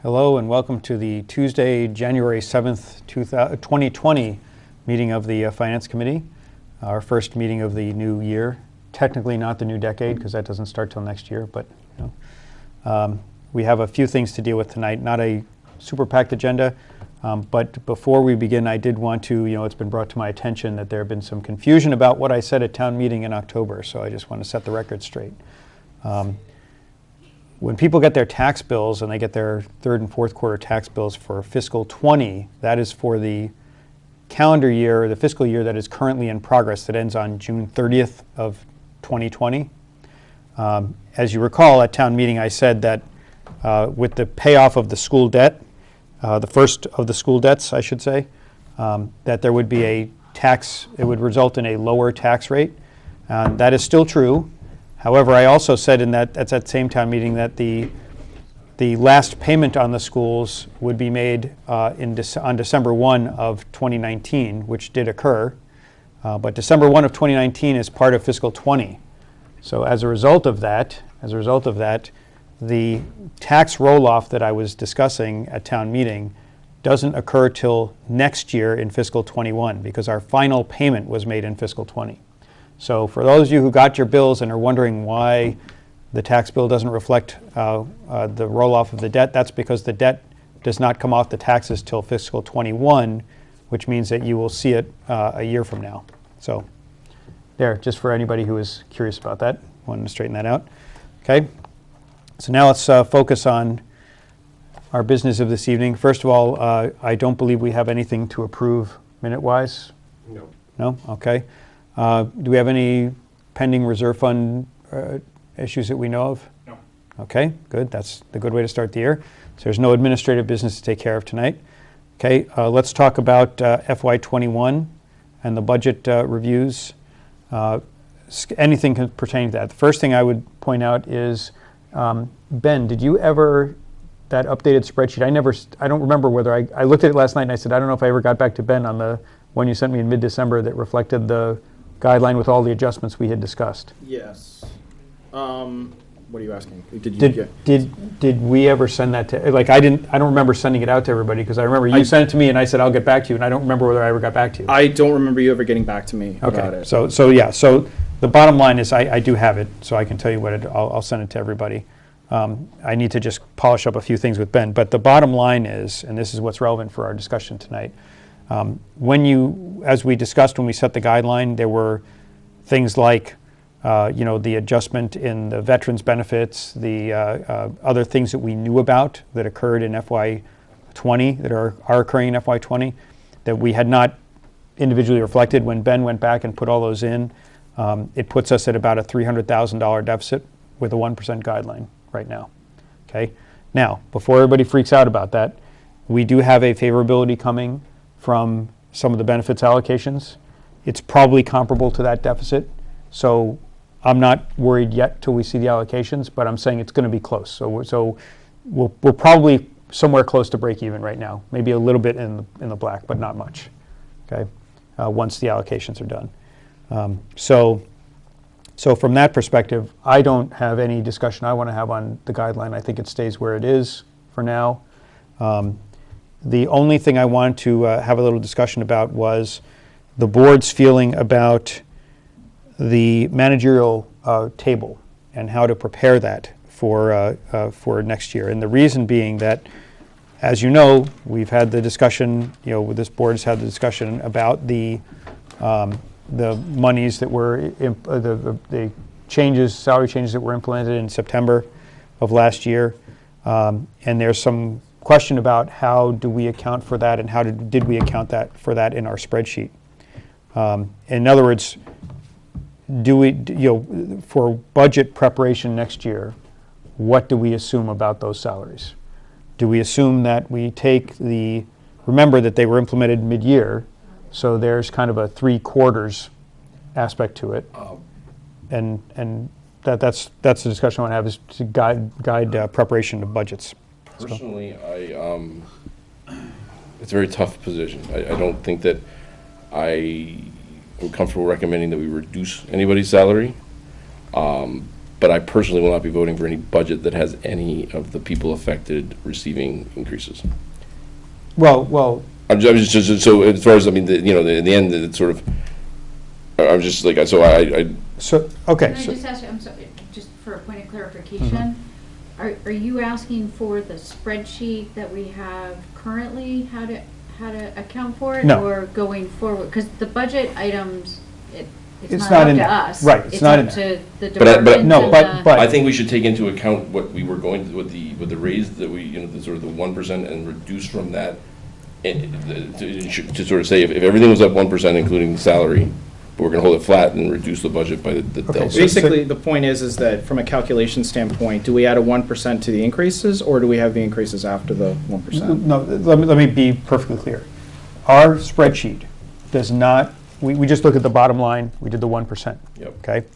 Hello and welcome to the Tuesday, January 7th, 2020 meeting of the Finance Committee, our first meeting of the new year. Technically not the new decade because that doesn't start till next year, but we have a few things to deal with tonight. Not a super packed agenda, but before we begin, I did want to, it's been brought to my attention that there have been some confusion about what I said at town meeting in October, so I just want to set the record straight. When people get their tax bills and they get their third and fourth quarter tax bills for fiscal 20, that is for the calendar year, or the fiscal year that is currently in progress that ends on June 30th of 2020. As you recall, at town meeting I said that with the payoff of the school debt, the first of the school debts I should say, that there would be a tax, it would result in a lower tax rate. That is still true. However, I also said at that same town meeting that the last payment on the schools would be made on December 1 of 2019, which did occur. But December 1 of 2019 is part of fiscal 20. So as a result of that, the tax roll-off that I was discussing at town meeting doesn't occur till next year in fiscal 21 because our final payment was made in fiscal 20. So for those of you who got your bills and are wondering why the tax bill doesn't reflect the roll-off of the debt, that's because the debt does not come off the taxes till fiscal 21, which means that you will see it a year from now. So there, just for anybody who is curious about that, wanted to straighten that out. Okay, so now let's focus on our business of this evening. First of all, I don't believe we have anything to approve minute-wise. No. No? Okay. Do we have any pending reserve fund issues that we know of? No. Okay, good. That's the good way to start the year. So there's no administrative business to take care of tonight. Okay, let's talk about FY21 and the budget reviews. Anything pertaining to that. The first thing I would point out is, Ben, did you ever, that updated spreadsheet, I don't remember whether I looked at it last night and I said, I don't know if I ever got back to Ben on the one you sent me in mid-December that reflected the guideline with all the adjustments we had discussed. Yes. What are you asking? Did we ever send that to, I don't remember sending it out to everybody because I remember you sent it to me and I said I'll get back to you and I don't remember whether I ever got back to you. I don't remember you ever getting back to me about it. So the bottom line is I do have it, so I can tell you what I'll send it to everybody. I need to just polish up a few things with Ben, but the bottom line is, and this is what's relevant for our discussion tonight, as we discussed when we set the guideline, there were things like, the adjustment in the veterans benefits, the other things that we knew about that occurred in FY20 that are occurring in FY20 that we had not individually reflected. When Ben went back and put all those in, it puts us at about a $300,000 deficit with a 1% guideline right now. Okay. Now, before everybody freaks out about that, we do have a favorability coming from some of the benefits allocations. It's probably comparable to that deficit. So I'm not worried yet till we see the allocations, but I'm saying it's going to be close. So we're probably somewhere close to break even right now. Maybe a little bit in the black, but not much. Okay, once the allocations are done. So from that perspective, I don't have any discussion I want to have on the guideline. I think it stays where it is for now. The only thing I wanted to have a little discussion about was the board's feeling about the managerial table and how to prepare that for next year. And the reason being that, as you know, we've had the discussion, this board has had the discussion about the monies that were, the changes, salary changes that were implemented in September of last year. And there's some question about how do we account for that and how did we account for that in our spreadsheet. In other words, do we, for budget preparation next year, what do we assume about those salaries? Do we assume that we take remember that they were implemented mid-year, so there's kind of a 3/4 aspect to it. And that's the discussion I want to have, is to guide preparation of budgets. Personally, it's a very tough position. I don't think that I am comfortable recommending that we reduce anybody's salary. but I personally will not be voting for any budget that has any of the people affected receiving increases. Well, I'm just so as far as, I mean, in the end, it's sort of, I'm just like, so so, okay. Can I just ask you, I'm sorry, just for a point of clarification, are you asking for the spreadsheet that we have currently, how to account for it? No. Or going forward? Because the budget items, it's It's not not up in to there. us. Right, it's not in up there. to the But I- but- departments No, and but- I think we should take into account what we were going to, with the raise that we, the sort of the 1% and reduce from that, to sort of say, if everything was up 1%, including the salary, but we're gonna hold it flat and reduce the budget by the delta. so- Basically, the point is that from a calculation standpoint, do we add a 1% to the increases, or do we have the increases after the 1%? No, let me be perfectly clear. Our spreadsheet does not, we just look at the bottom line, we did the 1%. Yep. Okay?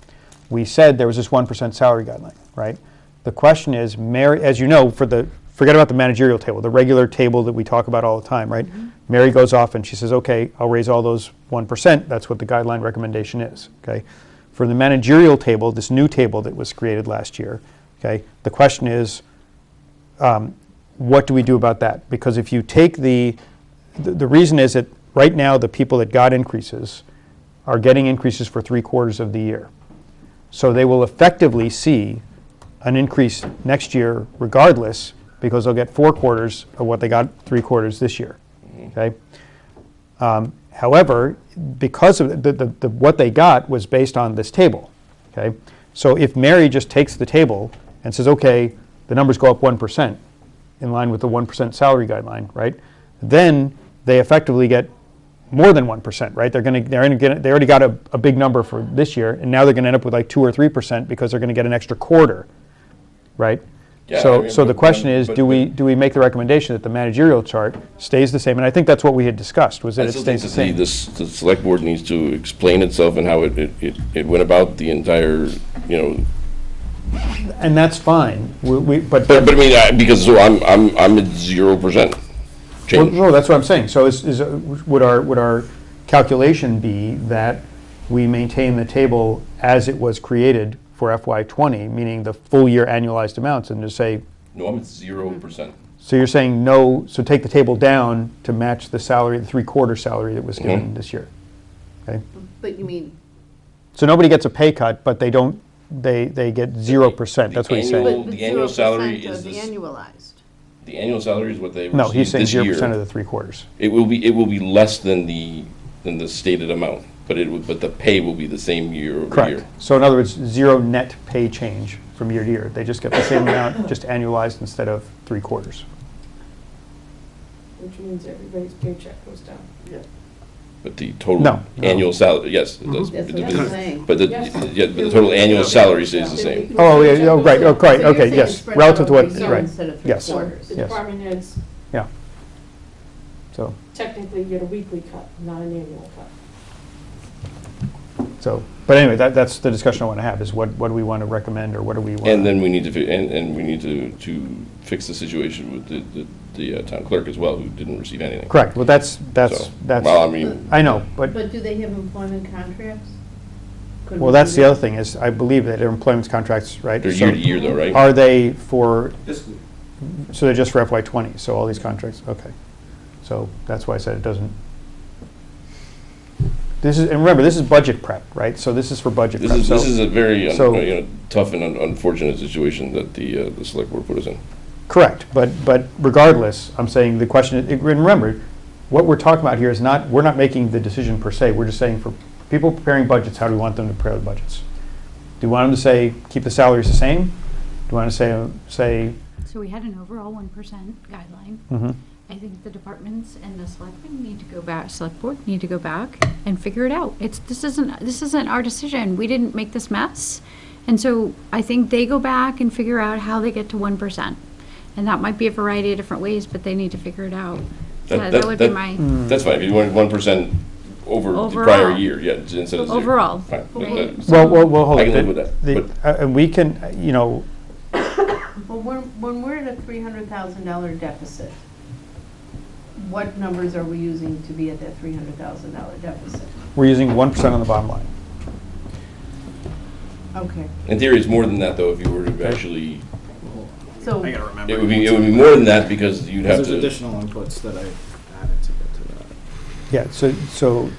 We said there was this 1% salary guideline, right? The question is, Mary, as you know, forget about the managerial table, the regular table that we talk about all the time, right? Mary goes off and she says, okay, I'll raise all those 1%. That's what the guideline recommendation is, okay? For the managerial table, this new table that was created last year, okay, the question is, what do we do about that? Because if you take the reason is that right now the people that got increases are getting increases for 3/4 of the year. So they will effectively see an increase next year regardless, because they'll get 4/4 of what they got 3/4 this year. Okay. However, because of the what they got was based on this table. Okay. So if Mary just takes the table and says, okay, the numbers go up 1% in line with the 1% salary guideline, right? Then they effectively get more than 1%, right? They already got a big number for this year, and now they're going to end up with like 2 or 3% because they're going to get an extra quarter, right? Yeah, So, I mean, so the question is, but- do we make the recommendation that the managerial chart stays the same? And I think that's what we had discussed, was that I it still think stays the that same. the select board needs to explain itself and how it went about the entire, And that's fine. But but I mean, because so I'm at 0% well, change. no, that's what I'm saying. So would our calculation be that we maintain the table as it was created for FY20, meaning the full year annualized amounts, and just say, No, I'm at 0%. so you're saying no, so take the table down to match the salary, the 3/4 salary that was given this year. Okay? But you mean, So nobody gets a pay cut, but they don't, they get 0%. That's what he's saying. but The annual salary 0% is of the this- annualized. The annual salary is what they No, he's received saying this 0% year. of the 3/4. It will be less than the stated amount, but the pay will be the same year over Correct. year. So in other words, zero net pay change from year to year. They just get the same amount, just annualized instead of 3/4. Which means everybody's paycheck goes down. But the total No. annual salary, yes, it does. That's But what I'm saying. But the total annual salary stays the same. Oh, yeah, oh, right, oh, right, So you're okay, saying yes, spread relative to out what, over a year right, instead of yes, 3/4. The yes, department heads yeah. So, technically get a weekly cut, not an annual cut. but anyway, that's the discussion I want to have, is what do we want to recommend, or what do we want? And then we need to fix the situation with the town clerk as well, who didn't receive anything. Correct, well, that's, So, well, I mean, I know, but, But do they have employment contracts? Could well, we that's do the that? other thing, is I believe that their employment contracts, right? they're so year to year though, right? Are they for, so they're just for FY20, so all these contracts, okay. So that's why I said it doesn't. This is, and remember, this is budget prep, right? So this is for budget prep. This is a very so- tough and unfortunate situation that the select board put us in. Correct, but regardless, I'm saying the question, and remember, what we're talking about here is not, we're not making the decision per se, we're just saying for people preparing budgets, how do we want them to prepare the budgets? Do we want them to say, keep the salaries the same? Do we want to say, So we had an overall 1% guideline. mhm. I think the departments and the selectmen need to go back, select board need to go back and figure it out. This isn't our decision. We didn't make this mess. And so I think they go back and figure out how they get to 1%. And that might be a variety of different ways, but they need to figure it out. So that would be my, That's fine, if you wanted 1% over the prior Overall. year, yeah, instead of 0. Overall. Fine. Right. That- Well, hold I it. can live with that, And we can, Well, when we're at a $300,000 deficit, what numbers are we using to be at that $300,000 deficit? we're using 1% on the bottom line. Okay, In theory, it's more than that, though, if you were to actually, so, I gotta remember. it would be more than that, because you'd have There's to. additional inputs that I added to get to that. Yeah, so,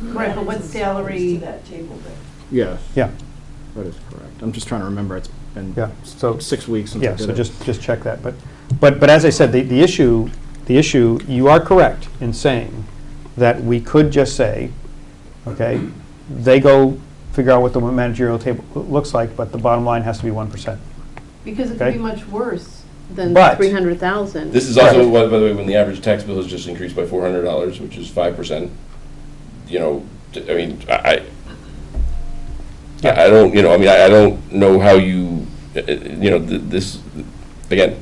right, but what salary, that table there. Yeah, yeah, that is correct. I'm just trying to remember, it's been yeah, so, 6 weeks since I yeah, did so it. just check that. But as I said, the issue, you are correct in saying that we could just say, okay, they go figure out what the managerial table looks like, but the bottom line has to be 1%. because it could Okay. be much worse than But- 300,000. This is also, by the way, when the average tax bill has just increased by $400, which is 5%, you know, I mean, I don't, you know, I mean, I don't know how you, you know, this, again,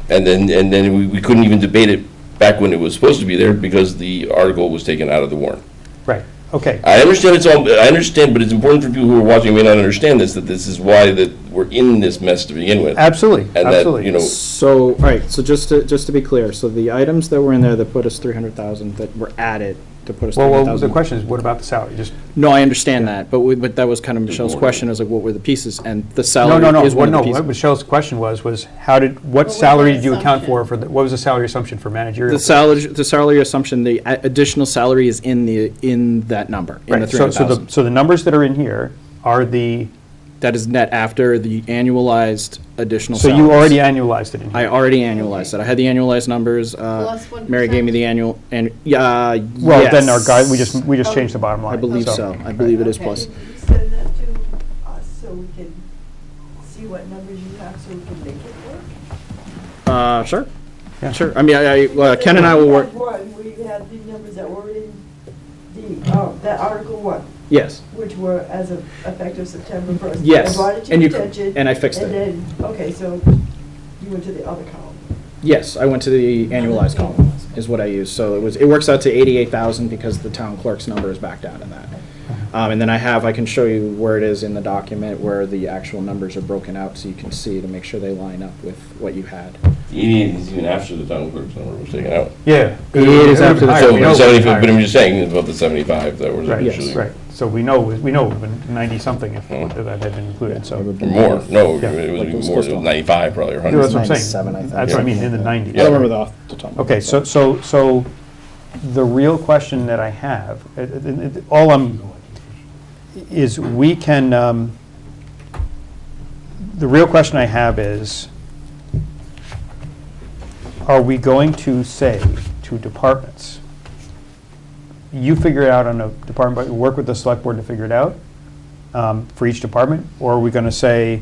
and then we couldn't even debate it back when it was supposed to be there because the article was taken out of the warrant. Right, okay. I understand I understand, but it's important for people who are watching may not understand this, that this is why that we're in this mess to begin with. Absolutely, And that, absolutely. you know, So, all right, so just to be clear, so the items that were in there that put us 300,000, that were added to put us 300,000. Well, the question is, what about the salary? Just, No, I understand that, but that was kind of Michelle's question, is like, what were the pieces? And the no, salary no, no, is one no, of the what pieces. Michelle's question was what was salary the did you account assumption? for what was the salary assumption for managerial? The salary assumption, the additional salary is in that number, in the Right, so 300,000. so the numbers that are in here are the, That is net after the annualized additional so salaries. you already annualized it in I here. already annualized it. I had the annualized numbers. Plus 1%? Mary gave me the annual, and, yeah, Well, then our yes. guide, we just changed the bottom line. I believe so. I believe it is Okay. plus. Can you send that to us so we can see what numbers you have so we can make it work? Sure. Yeah. Sure. I mean, Ken and I will work, We had the numbers that were in that Article 1, yes. which were as of effective September 1st. Yes, I brought it to and your you- attention. and I fixed it. And then, okay, so you went to the other column. Yes, I went to the annualized column, is what I used. So it works out to 88,000 because the town clerk's number is backed out of that. And then I can show you where it is in the document where the actual numbers are broken out so you can see to make sure they line up with what you had. the 88 is even after the town clerk's number was taken out. Yeah. It is after the- So, We know but it was 75, higher. but I'm just saying about the 75 that was Right, initially. right. So we know it would have been 90-something if that had been included, so. Or more, no, Yeah. it was Like it even was more, supposed to. 95 probably, or Yeah, 100. that's what I'm saying. 97, I think. That's what I mean, in the 90s. I don't remember off the top. of my Okay, head. so the real question that I have, all is we can, the real question I have is, are we going to say to departments, you figure it out on a department, work with the select board to figure it out for each department? Or are we going to say,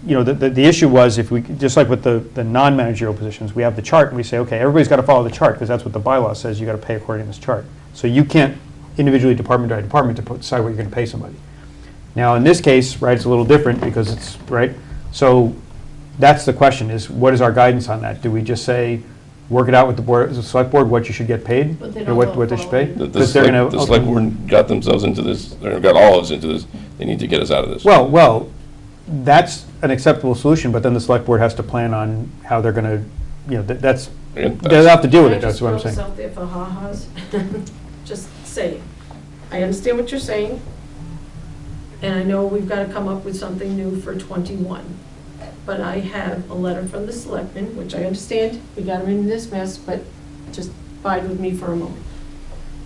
you know, the issue was if we, just like with the non-managerial positions, we have the chart and we say, okay, everybody's got to follow the chart because that's what the bylaw says, you got to pay according to this chart. So you can't individually, department by department, to decide what you're going to pay somebody. Now, in this case, right, it's a little different because it's, right, so that's the question is, what is our guidance on that? Do we just say, work it out with the board, the select board, what you should get paid? But they or don't what go they should pay? follow The Because they're select gonna the select board got themselves into this, or got all of us into this, they need to get us out of this. Well, that's an acceptable solution, but then the select board has to plan on how they're going to, you know, that's, Again, they'll have to deal with Can it, I that's what I'm just saying. throw this out there for ha-has? Just say, I understand what you're saying, and I know we've got to come up with something new for '21. But I have a letter from the selectmen, which I understand, we got them in this mess, but just bide with me for a moment.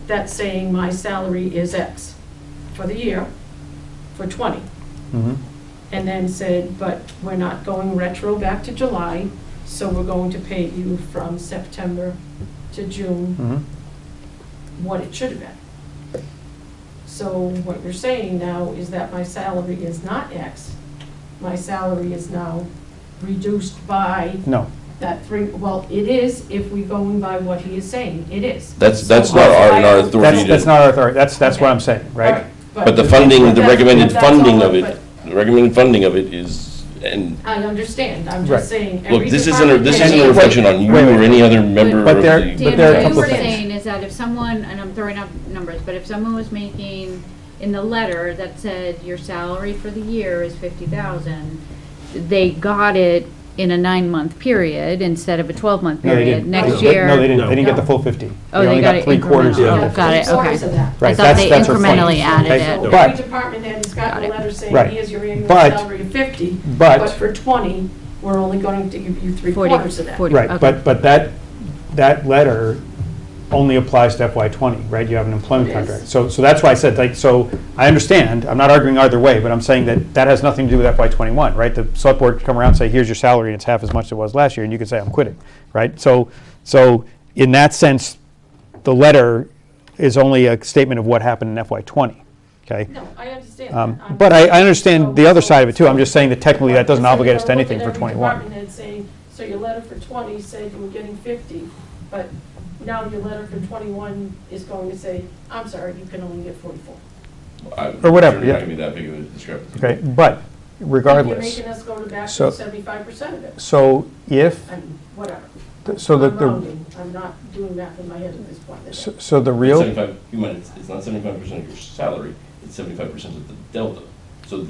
That's saying my salary is X for the year, for '20. Mhm. And then said, but we're not going retro back to July, so we're going to pay you from September to June Mhm. what it should have been. So what you're saying now is that my salary is not X. My salary is now reduced by No, that well, it is if we going by what he is saying, it is. That's So not our I- authority. that's not our authority, that's what Okay. I'm saying, right? But the funding, the that's- recommended that's all funding of but it, the recommended funding of it is, and, I understand, I'm Right. just saying. every look, this department isn't has- a reflection on you Wait, wait, or any other member but of there- the. but Dan, there are a what you couple were of things. saying is that if someone, and I'm throwing out numbers, but if someone was making, in the letter that said your salary for the year is 50,000, they got it in a 9-month period instead of a 12-month No, they period. didn't. Next They- year. No, they didn't. They didn't get the No. full 50. Oh, they only got it 3/4 of incremental. it. Got it, okay. Three-quarters of that. I Right, thought they that's her point. incrementally added So it. But- every department head has Got gotten it. a letter saying, Right. here's your annual But- salary of 50, but- but for 20, we're only going to give you 40, three-quarters of that. 40. Right, Okay. but that letter only applies to FY '20, right? You have an employment Yes. contract. So that's why I said, like, so I understand, I'm not arguing either way, but I'm saying that that has nothing to do with FY '21, right? The select board could come around and say, here's your salary, and it's half as much as it was last year, and you could say, I'm quitting, right? So in that sense, the letter is only a statement of what happened in FY '20, okay? No, I understand that. I'm- But I understand the other side of it too. I'm so- just saying that technically that doesn't So obligate us you're to gonna anything look for at every '21. department head saying, so your letter for 20 said you were getting 50, but now your letter for 21 is going to say, I'm sorry, you can only get 44. Or whatever, Certainly yeah. not gonna be that big of a discrepancy. Okay, but You're regardless, making us go back So- to 75% of it. so if, I mean, whatever. so I'm the, rounding. I'm not doing math in my head at this point. so the real, 75, you might, it's not 75% of your salary, it's 75% of the delta. So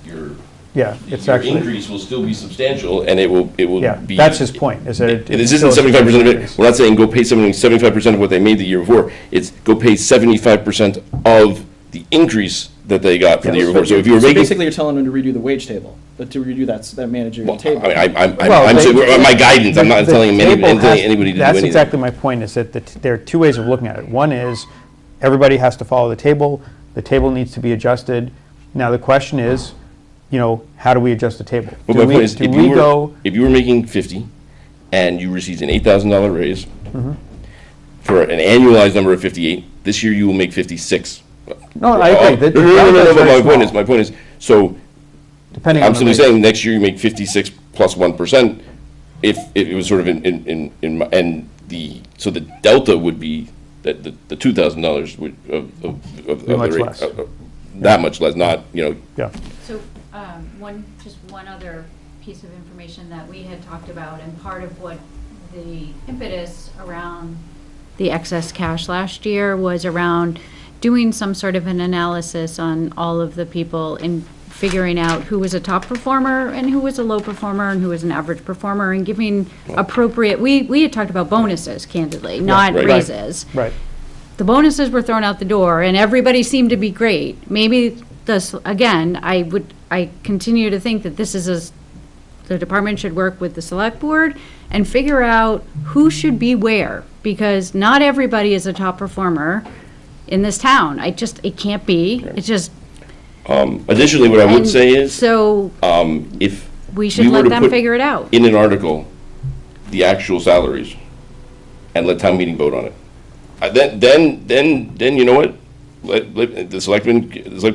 your yeah, it's your actually, increase will still be substantial, and it will yeah, be. that's his point, is that it. This it's still isn't a 75% of it, increase. we're not saying go pay somebody 75% of what they made the year before, it's go pay 75% of the increase that they got for the year before. So if you were So making. basically, you're telling them to redo the wage table, but to redo that managerial Well, table. Well, I'm they- saying, my guidance, I'm not the telling table has- anybody to do That's anything. exactly my point, is that there are two ways of looking at it. One is, everybody has to follow the table needs to be adjusted. Now, the question is, how do we adjust the table? But Do my we- point is, do we go? if you were making 50 and you received an $8,000 raise Mm-hmm. for an annualized number of 58, this year you will make 56. No, I agree. The- the No, delta is but very my small, point is, so depending on I'm the simply rate. saying, next year you make 56 plus 1%, if it was sort of and so the delta would be, that the $2,000 of Be much the rate. less. That much less, not, Yeah, So, just one other piece of information that we had talked about, and part of what the impetus around the excess cash last year was around doing some sort of an analysis on all of the people in figuring out who was a top performer and who was a low performer and who was an average performer, and giving appropriate, we had talked about bonuses, candidly, not right. raises. right. The bonuses were thrown out the door, and everybody seemed to be great. Maybe this, again, I continue to think that the department should work with the select board and figure out who should be where, because not everybody is a top performer in this town. It can't be. It's just. Additionally, what I would and say is, So if we should were let to them put figure it out. in an article the actual salaries and let town meeting vote on it, then you know what? Let the select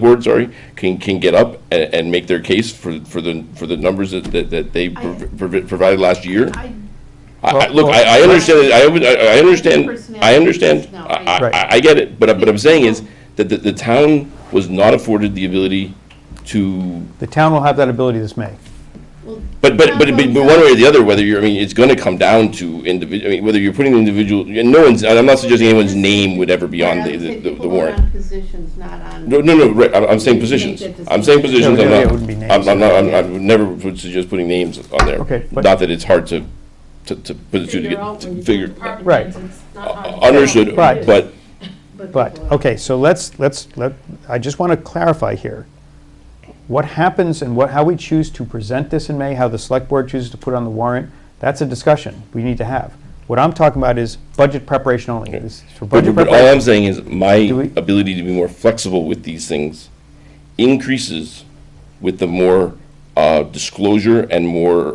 board, can get up and make their case for the numbers that they provided last year. Look, I understand, I understand, No, I get it, but I'm saying is that the town was not afforded the ability to, The town will have that ability this May. but one way or the other, whether it's gonna come down to whether you're putting individual, and I'm not suggesting anyone's name would ever be on the warrant. on positions, not on. No, right, I'm saying positions. I'm saying positions, Yeah, it wouldn't be names. I would never would suggest putting names on there. Okay, but- Not that it's hard to put the two Figure out when together, you do figure, department Right. heads, it's not hard to understood, tell. Right. but But, okay, so I just want to clarify here. What happens and how we choose to present this in May, how the select board chooses to put it on the warrant, that's a discussion we need to have. What I'm talking about is budget preparation only. This is for budget But all preparation. I'm saying is my Do we- ability to be more flexible with these things increases with the more disclosure and more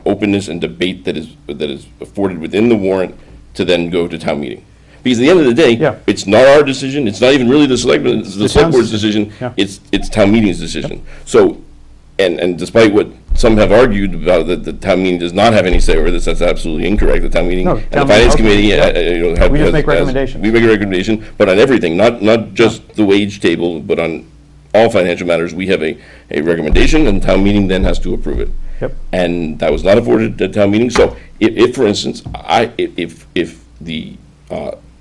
openness and debate that is afforded within the warrant to then go to town meeting. Because at the end of the day, Yeah. it's not our decision, it's not even really the select town's board's decision, Yeah. it's town meeting's decision. So, and despite what some have argued about that the town meeting does not have any say over this, that's absolutely incorrect. The town meeting No, and the town finance meeting committee, ultimately, have. We just has- make has- recommendations. We make a recommendation, but on everything, not just the wage table, but on all financial matters, we have a recommendation, and town meeting then has to approve it. Yep. And that was not afforded at town meeting, so if for instance, if the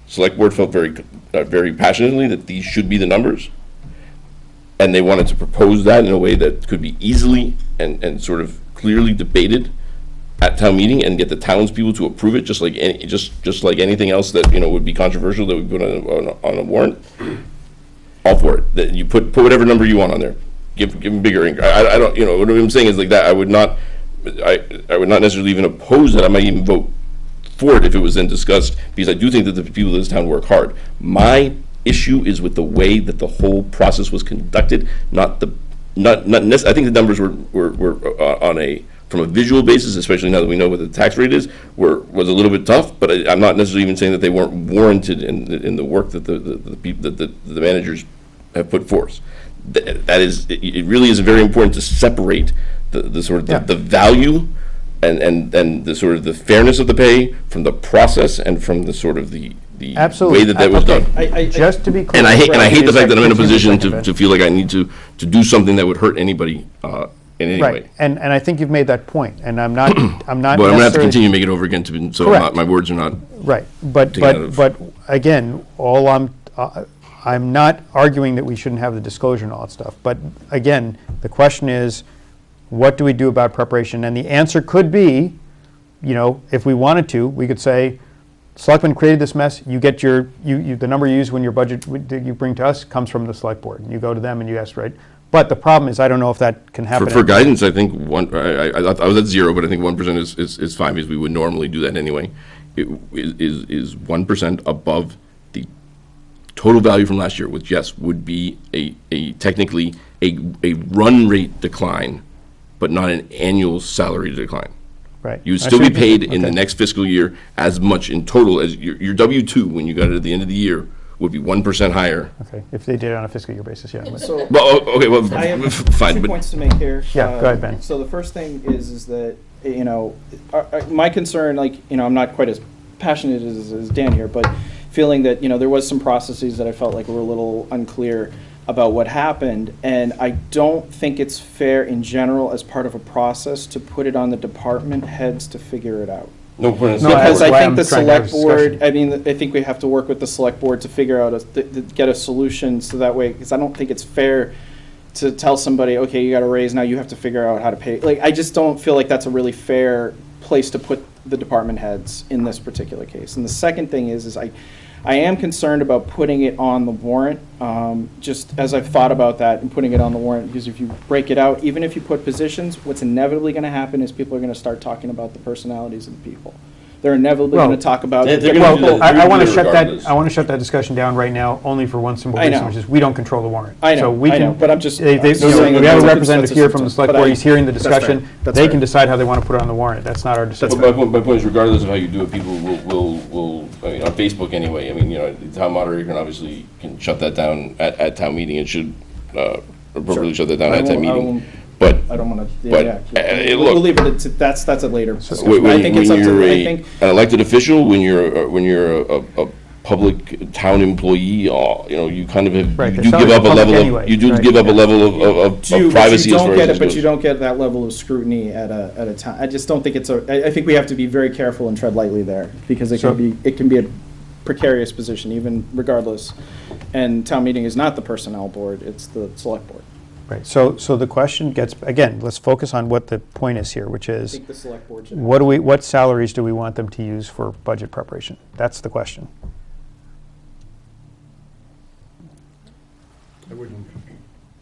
select board felt very passionately that these should be the numbers, and they wanted to propose that in a way that could be easily and sort of clearly debated at town meeting and get the townspeople to approve it, just like just like anything else that, would be controversial that we put on a warrant, all for it. That you put whatever number you want on there. Give them bigger increase. I don't, what I'm saying is like that, I would not necessarily even oppose it. I might even vote for it if it was then discussed, because I do think that the people of this town work hard. My issue is with the way that the whole process was conducted, not I think the numbers were on from a visual basis, especially now that we know what the tax rate is, was a little bit tough, but I'm not necessarily even saying that they weren't warranted in the work that the managers have put forth. That is, it really is very important to separate the sort of the value and the sort of the fairness of the pay from the process and from the sort of the Absolutely. way that was done. Just to be clear. And I hate the fact that I'm in a position to to feel like I need to do something that would hurt anybody in any way. Right, and I think you've made that point, and I'm not But I'm going to have to necessarily- continue to make it over again so Correct. my words are not. Right, but again, I'm not arguing that we shouldn't have the disclosure and all that stuff, but again, the question is, what do we do about preparation? And the answer could be, if we wanted to, we could say, Selectmen created this mess, you get the number you use when your budget that you bring to us comes from the select board. You go to them and you ask, right? But the problem is, I don't know if that can happen. For guidance, I think I was at 0, but I think 1% is fine, because we would normally do that anyway. It is 1% above the total value from last year, which, yes, would be technically a run rate decline, but not an annual salary decline. Right. You would still be paid in the next fiscal year as much in total as your W-2, when you got it at the end of the year, would be 1% higher. Okay, if they did it on a fiscal year basis, yeah. So I have fine, two but points to make here. Yeah, go ahead, Ben. So the first thing is that, my concern, I'm not quite as passionate as Dan here, but feeling that, there was some processes that I felt like were a little unclear about what happened, and I don't think it's fair in general as part of a process to put it on the department heads to figure it out. no point. No, Because that's I why think I'm the trying to have a select board, discussion. I think we have to work with the select board to figure out, to get a solution, so that way, because I don't think it's fair to tell somebody, okay, you got a raise, now you have to figure out how to pay. I just don't feel like that's a really fair place to put the department heads in this particular case. And the second thing is I am concerned about putting it on the warrant, just as I've thought about that and putting it on the warrant, because if you break it out, even if you put positions, what's inevitably going to happen is people are going to start talking about the personalities of the people. They're inevitably going to talk about. they're gonna do that. I want to They're shut regardless. that. I want to shut that discussion down right now, only for one simple I reason, know. which is we don't control the warrant. I know, So we I know, can. but I'm just- They, I'm just we saying have that a it's representative here from the consistent, select but board. He's hearing the that's fair. discussion. That's They fair. can decide how they want to put it on the warrant. That's not our decision. My point is, regardless of how you do it, people will on Facebook anyway, the town moderator can shut that down at town meeting, and should appropriately shut that down at town meeting. But I don't want to, But, we'll look- leave it, that's a later discussion. when I think it's up you're to, I think, an elected official, when you're a public town employee, you kind of have, Right, you the do give salary's up a public level anyway, of, you do right, give up a yeah. level of but privacy you as don't far get as it, this but you goes. don't get that level of scrutiny at a time. I just don't think I think we have to be very careful and tread lightly there, because it can be a precarious position, even regardless. And town meeting is not the personnel board, it's the select board. Right. So the question gets, again, let's focus on what the point is here, which I is, think the select board should. what salaries do we want them to use for budget preparation? That's the question.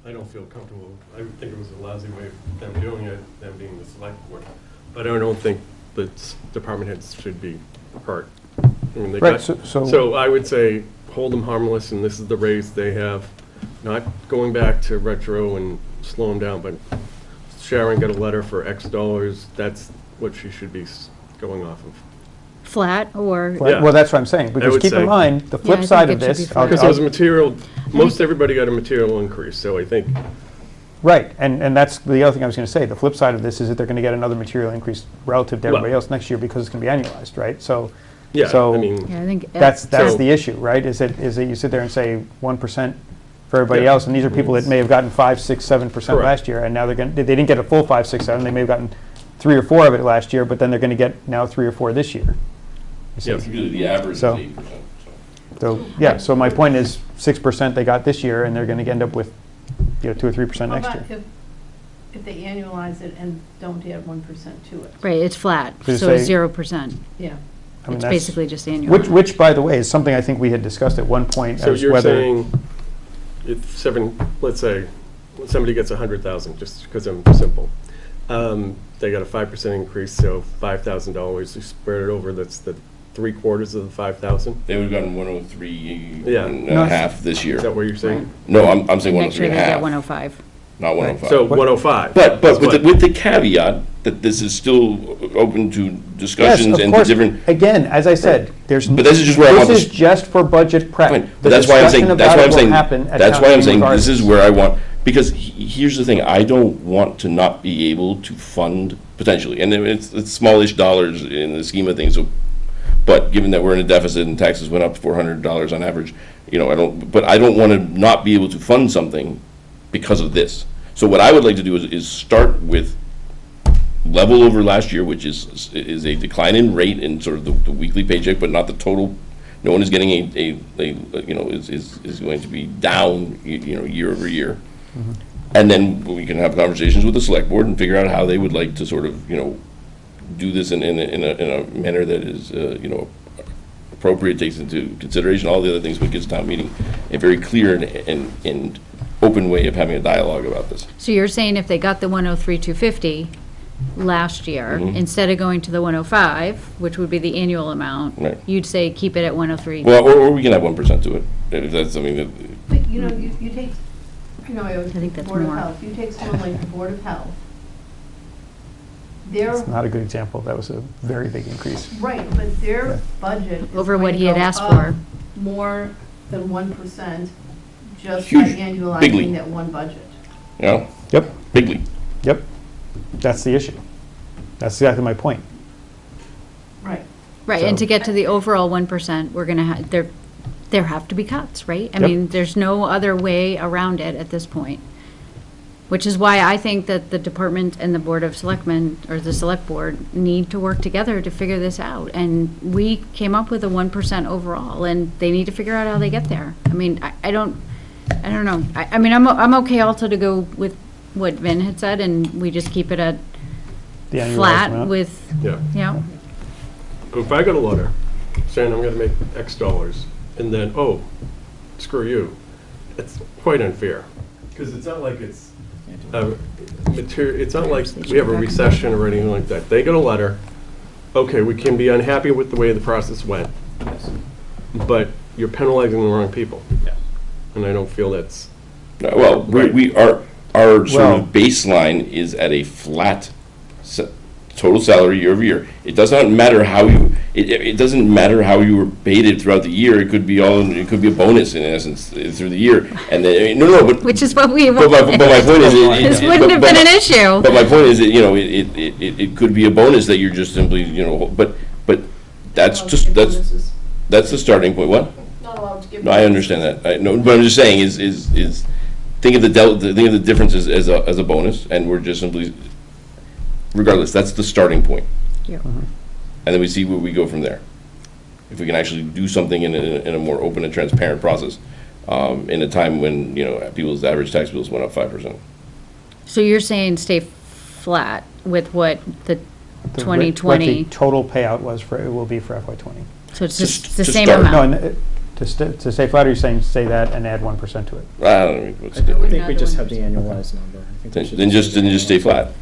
I don't feel comfortable. I think it was a lousy way of them doing it, them being the select board. But I don't think that department heads should be hurt. They Right, got- so- So I would say, hold them harmless, and this is the raise they have, not going back to retro and slow them down, but Sharon got a letter for X dollars, that's what she should be going off of. Flat or, Yeah. Well, that's what I'm saying, because would keep say- in mind, the I flip think side it of should this. be flat. Because there was a material, most everybody got a material increase, so I think, Right, and that's the other thing I was going to say. The flip side of this is that they're going to get another material increase relative to everybody Well- else next year, because it's going to be annualized, right? So, yeah, so I mean. yeah, I think. that's So- the issue, right? Is that you sit there and say 1% for everybody Yeah. else, and these are people that may have gotten 5, 6, 7% Correct. last year, and now they didn't get a full 5, 6, 7. They may have gotten 3 or 4 of it last year, but then they're going to get now 3 or 4 this year. You see? Yes. Usually the average is So- 8%. So, yeah, so my point is 6% they got this year, and they're going to end up with 2 or 3% How next about year. if they annualize it and don't add 1% to it. Right, it's flat, So you so it's say- 0%. Yeah. I mean, It's that's- basically just annual. Which, by the way, is something I think we had discussed at one point So as you're whether. saying if let's say, somebody gets 100,000, just because I'm simple. They got a 5% increase, so $5,000, you spread it over, that's the 3/4 of the 5,000? They would have gotten 103 Yeah. and No, a half this year. Is that what you're saying? No, I'm saying Next 103 year and they a get half, 105. not 105. So 105. But That's what- with the caveat that this is still open to Yes, discussions of and to course. different, Again, as I said, there's. But this is just where I want This is this- just for budget prep. fine. The But that's why I'm saying, discussion that's about why it I'm will saying, happen at that's town why I'm meeting saying, this regardless. is where I want, because here's the thing, I don't want to not be able to fund potentially, and it's smallish dollars in the scheme of things, so, but given that we're in a deficit and taxes went up $400 on average, but I don't want to not be able to fund something because of this. So what I would like to do is start with level over last year, which is a decline in rate in sort of the weekly paycheck, but not the total. No one is getting is going to be down, year over year. And then we can have conversations with the select board and figure out how they would like to sort of, do this in a manner that is, appropriate, takes into consideration all the other things, but gives town meeting a very clear and open way of having a dialogue about this. So you're saying if they got the 103,250 last year, Mhm. instead of going to the 105, which would be the annual amount, Right. you'd say keep it at 103? Well, or we can add 1% to it, if that's something that, But, you take, I always I think that's Board of more. Health, you take someone like the Board of Health. Their, It's not a good example. That was a very big increase. right, but Yeah. their budget is Over what going to he had go asked up for. more than 1% just by Huge, bigly. annualizing that one budget. Yep, bigly. yep. That's the issue. That's exactly my point. Right. Right, and So- to get to the overall 1%, we're gonna have, there have to be cuts, right? I Yep. mean, there's no other way around it at this point. Which is why I think that the department and the Board of Selectmen, or the Select Board, need to work together to figure this out. And we came up with a 1% overall, and they need to figure out how they get there. I mean, I don't know. I mean, I'm okay also to go with what Vin had said, and we just keep it at The annualized flat amount. with, Yeah. If I got a letter saying I'm gonna make X dollars, and then, oh, screw you, it's quite unfair. Because it's not like it's, it's not like we have a recession or anything like that. They get a letter, okay, we can be unhappy with the way the process went, but you're penalizing the wrong people. And I don't feel that's, Well, Right. our sort Well- of baseline is at a flat total salary year over year. It does not matter how you, it doesn't matter how you were baited throughout the year. It could be it could be a bonus in essence through the year. And then, but. which is what we But my point is. This wouldn't have been an issue. But my point is that, it could be a bonus that you're just simply, but that's just, that's the starting point. What? Not allowed to give. No, I understand that. I know, but I'm just saying is think of the difference as a bonus, and we're just simply, regardless, that's the starting point. Yeah. And then we see where we go from there. If we can actually do something in a more open and transparent process, in a time when, people's average tax bills went up 5%. So you're saying stay flat with what the What 2020, the total payout will be for FY '20. so it's Just just the to same start. No, amount? and to stay flat, or you're saying say that and add 1% to it? I don't know, what's I good. think we just have the annualized number. I think we should Then just stay flat.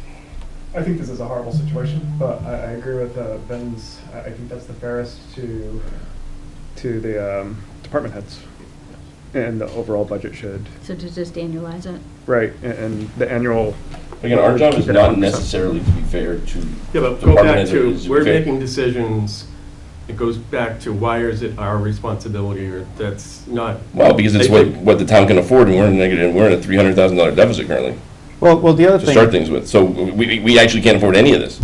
I think this is a horrible situation, but I agree with Ben's, I think that's the fairest to the department heads. And the overall budget should, So to just annualize it? right, and the annual. Again, our job is keep it not 1%. necessarily to be fair to. yeah, but go department back heads, to, it's we're fair. making decisions, it goes back to why is it our responsibility, or that's not. Well, because it's I think- what the town can afford, and we're in negative, we're in a $300,000 deficit currently Well, the other to thing. start things with. So we actually can't afford any of this.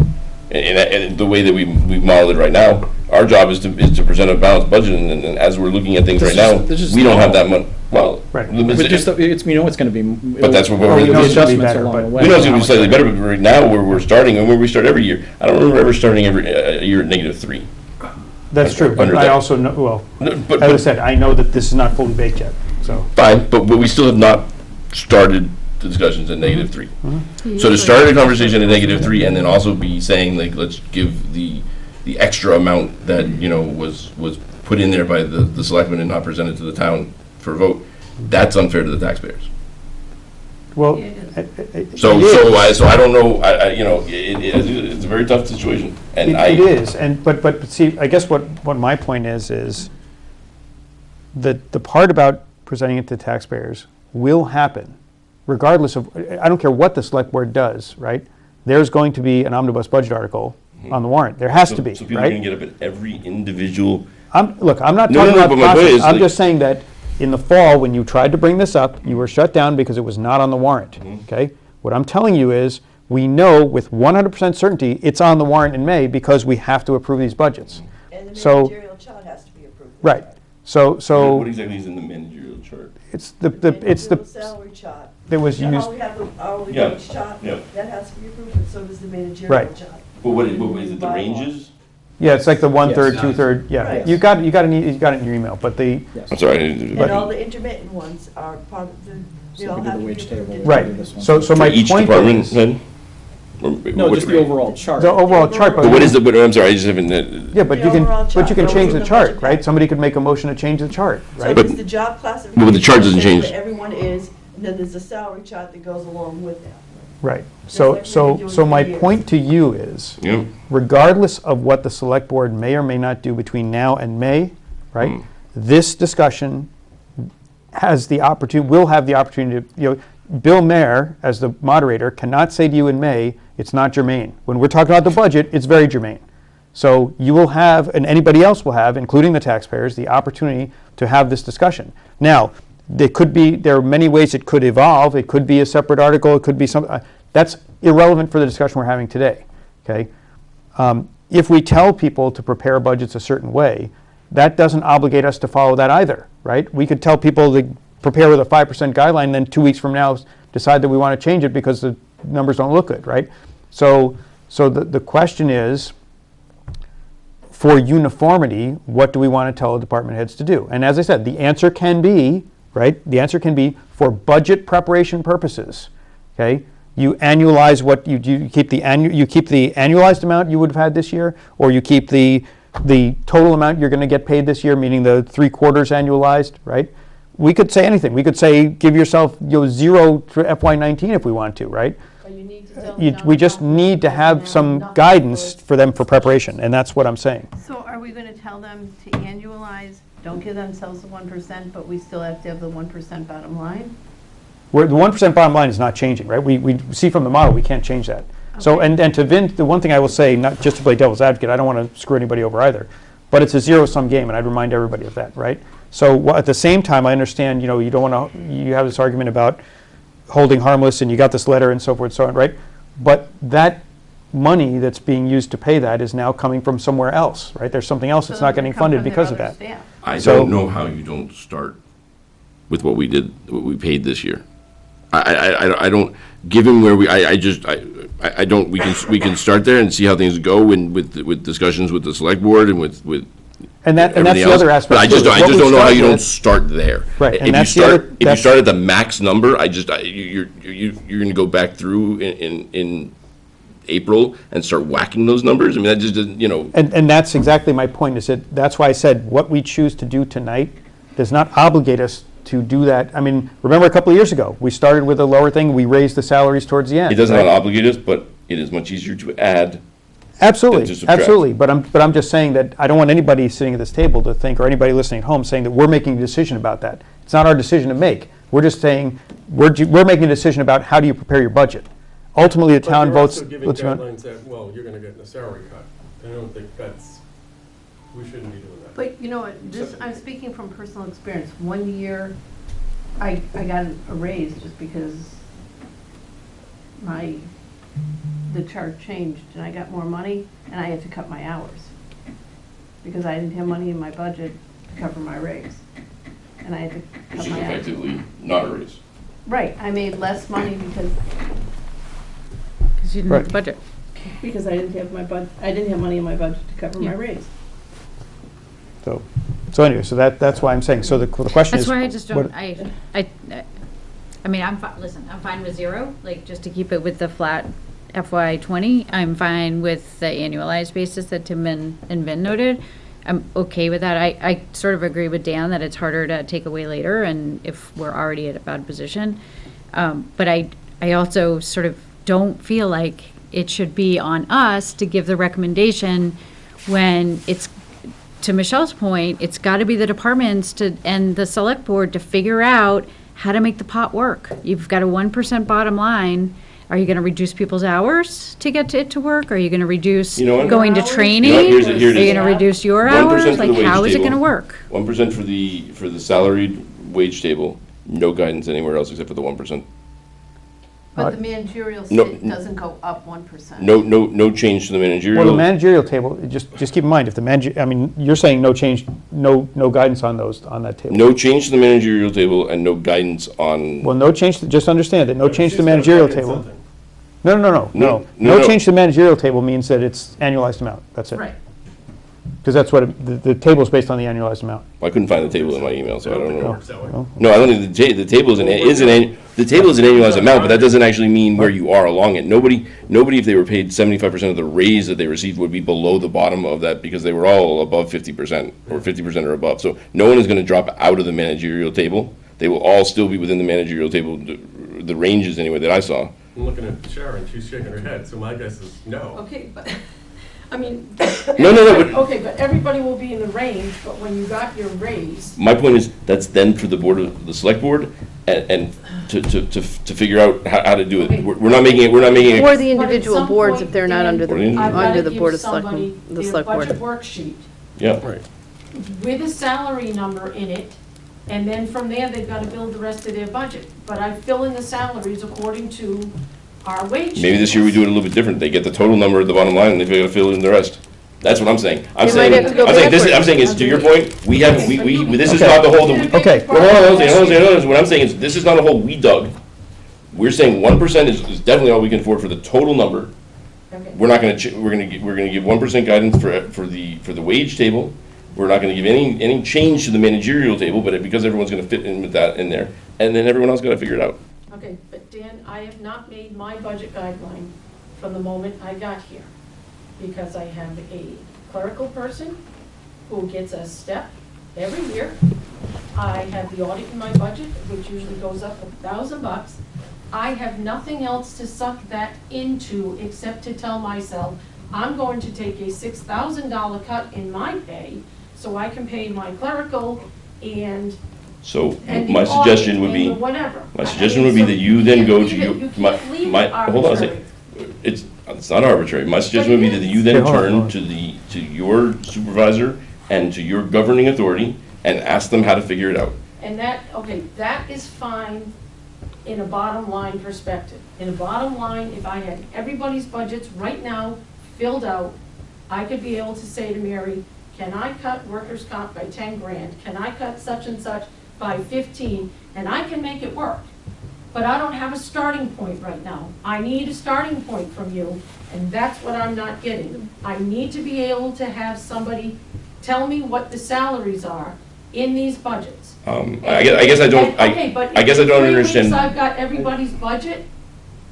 And the way that we've modeled it right now, our job is to present a balanced budget, and as we're looking at things This right now, is- this is we don't have normal. that much, well. Right. But just, it's, it's gonna be. But that's what we're- There'll be we know it's gonna be adjustments better, along but the we way. We know it's gonna be slightly better, but right now, where we're starting, and where we start every year, I don't remember ever starting a year at -3. That's true, but Under I that. also know, well, No, as I said, I know that this is not fully baked yet, so. Fine, but we still have not started discussions at -3. Mm-hmm. So to start a conversation at -3 and then also be saying, like, let's give the extra amount that, was put in there by the selectmen and not presented to the town for a vote, that's unfair to the taxpayers. Well, So I don't know, it's a very tough situation. And it is, but see, I guess what my point is that the part about presenting it to taxpayers will happen, regardless of, I don't care what the select board does, right? There's going to be an omnibus budget article on the warrant. There has to be, So people are right? going to get up at every individual. Look, I'm not No, talking no, about but the my point process. is, I'm like- just saying that in the fall, when you tried to bring this up, you were shut down because it was not on the warrant, okay? What I'm telling you is, we know with 100% certainty it's on the warrant in May because we have to approve these budgets. And the So- managerial chart has to be approved. Right. What So exactly is in the managerial chart? it's the Managerial salary chart. that was You know used. how we have the hourly Yeah, wage chart? yeah. That has to be approved, but so does the managerial Right. chart. But what is it, the ranges? Yeah, it's like the 1/3, Yes. 2/3, yeah. Right. You got it in your email, but the, Yes. I'm sorry. And all the intermittent ones are part of the, they So all we do have the to be wage approved. table. in- right. this one. So For my each point department is, then? No, just the overall chart. the overall chart, But what is but, I'm sorry, I just haven't, yeah, but The you can, overall but you can chart. change the The chart, budget right? package. Somebody could make a motion to change the chart, So right? there's the job classification. But the chart doesn't that says change. where everyone is, and then there's a salary chart that goes along with that. Right. Just So, like we've so, been doing so my for years. point to you is, yeah. regardless of what the select board may or may not do between now and May, right? This discussion has the opportunity, will have the opportunity to, Bill Mayer, as the moderator, cannot say to you in May, it's not germane. When we're talking about the budget, it's very germane. So you will have, and anybody else will have, including the taxpayers, the opportunity to have this discussion. Now, there are many ways it could evolve. It could be a separate article, it could be some, that's irrelevant for the discussion we're having today, okay? If we tell people to prepare budgets a certain way, that doesn't obligate us to follow that either, right? We could tell people to prepare with a 5% guideline, then 2 weeks from now decide that we want to change it because the numbers don't look good, right? So the question is, for uniformity, what do we want to tell the department heads to do? And as I said, the answer can be, right? The answer can be for budget preparation purposes, okay? You annualize what you keep the annualized amount you would have had this year, or you keep the total amount you're going to get paid this year, meaning the 3/4 annualized, right? We could say anything. We could say give yourself 0 to FY19 if we want to, right? But you need to tell We just need to have some guidance for them for preparation, and that's what I'm saying. So are we going to tell them to annualize, don't give themselves the 1%, but we still have to have the 1% bottom line? Where the 1% bottom line is not changing, right? We see from the model, we can't change that. So, Okay. and to Vin, the one thing I will say, not just to play devil's advocate, I don't want to screw anybody over either, but it's a zero-sum game, and I'd remind everybody of that, right? So at the same time, I understand, you don't want to, you have this argument about holding harmless, and you got this letter and so forth and so on, right? But that money that's being used to pay that is now coming from somewhere else, right? There's something else that's So not they're getting gonna come funded from their because of other that. staff. I So- don't know how you don't start with what we did, what we paid this year. I don't, given where I don't, we can start there and see how things go and with discussions with the select board and with And that's everything the else. other aspect. But I too, just, is I what just we don't know how start you don't with- start there. Right, If and you that's the start, other- if you that's- start at the max number, you're gonna go back through in April and start whacking those numbers. I mean, that just doesn't, And that's exactly my point, is that, that's why I said, what we choose to do tonight does not obligate us to do that. I mean, remember a couple of years ago, we started with a lower thing, we raised the salaries towards the end. it does right? not obligate us, but it is much easier to add. than to Absolutely, subtract. absolutely, but I'm just saying that I don't want anybody sitting at this table to think, or anybody listening at home, saying that we're making a decision about that. It's not our decision to make. We're just saying, we're making a decision about how do you prepare your budget. Ultimately, the But town you're votes. also giving let's go- guidelines that, well, you're gonna get a salary cut. I don't think we shouldn't be doing that. But you know what, I'm speaking from personal experience. One year, I got a raise just because the chart changed and I got more money and I had to cut my hours. Because I didn't have money in my budget to cover my raise. And I had to Which cut is my hours. effectively not a raise. Right, I made less money because Because you didn't have the budget. I didn't have I didn't have money in my budget to cover my Yeah. raise. So anyway, so that's why I'm saying, so the question is. That's why I just don't, what- I mean, listen, I'm fine with 0, like, just to keep it with the flat FY '20. I'm fine with the annualized basis that Tim and Vin noted. I'm okay with that. I sort of agree with Dan that it's harder to take away later, and if we're already at a bad position. But I also sort of don't feel like it should be on us to give the recommendation when it's, to Michelle's point, it's got to be the departments and the select board to figure out how to make the pot work. You've got a 1% bottom line. Are you going to reduce people's hours to get it to work? Are you going to reduce You know what? going to Hours? training? You know what? Here it Are is. you going to reduce your 1% hours? for the Like, wage how is it going to table. work? 1% for the salaried wage table, no guidance anywhere else except for the 1%. But the managerial No, sit doesn't go up 1%. No change to the managerial. Well, the managerial table, just keep in mind, if the I mean, you're saying no change, no guidance on that table. No change to the managerial table and no guidance on. Well, no change, just understand that, no change to the She's gonna managerial look at table. something. No No. change to the managerial table means that it's annualized amount, that's it. Right. Because that's what, the table's based on the annualized amount. I couldn't find the table in my email, so I don't think it know. works that way. No, I don't think the table is the table is an annualized amount, but that doesn't actually mean where you are along it. Nobody, if they were paid 75% of the raise that they received would be below the bottom of that because they were all above 50% or 50% or above. So no one is going to drop out of the managerial table. They will all still be within the managerial table, the ranges anyway that I saw. I'm looking at Sharon, she's shaking her head, so my guess is no. Okay, but, I mean. No, but- Okay, but everybody will be in the range, but when you got your raise, My point is, that's then for the select board and to figure out how to do it. We're not making it, Or the But at individual some boards point, if they're not Dan, under the, Or the individual. I've gotta under the give Board of somebody Selectmen, the their Select Board. budget worksheet yeah. Right. with a salary number in it, and then from there, they've gotta build the rest of their budget. But I fill in the salaries according to our wage. Maybe this year we do it a little bit different. They get the total number at the bottom line and they've got to fill in the rest. That's what I'm saying. I'm They saying, might have to go I'm saying is, to your point, we have, this is not the hole that we. Okay. Well, hold on, what I'm saying is, this is not a hole we dug. We're saying 1% is definitely all we can afford for the total number. Okay. We're not gonna, we're gonna give 1% guidance for the wage table. We're not gonna give any change to the managerial table, but because everyone's gonna fit in with that in there, and then everyone else gotta figure it out. Okay, but Dan, I have not made my budget guideline from the moment I got here, because I have a clerical person who gets a step every year. I have the audit in my budget, which usually goes up $1,000. I have nothing else to suck that into except to tell myself, I'm going to take a $6,000 cut in my pay so I can pay my clerical and So the my suggestion audit would and be, the whatever. my I suggestion mean, would be so that you then go can't to leave your, it- you can't leave my, it hold on a arbitrary. second. It's not arbitrary. My suggestion would be that you then Okay, hold on. turn to your supervisor and to your governing authority and ask them how to figure it out. And that, okay, that is fine in a bottom line perspective. In a bottom line, if I had everybody's budgets right now filled out, I could be able to say to Mary, can I cut workers' comp by 10 grand? Can I cut such and such by 15? And I can make it work. But I don't have a starting point right now. I need a starting point from you, and that's what I'm not getting. I need to be able to have somebody tell me what the salaries are in these budgets. I guess I don't, Okay, but I guess I don't understand. in 3 weeks I've got everybody's budget,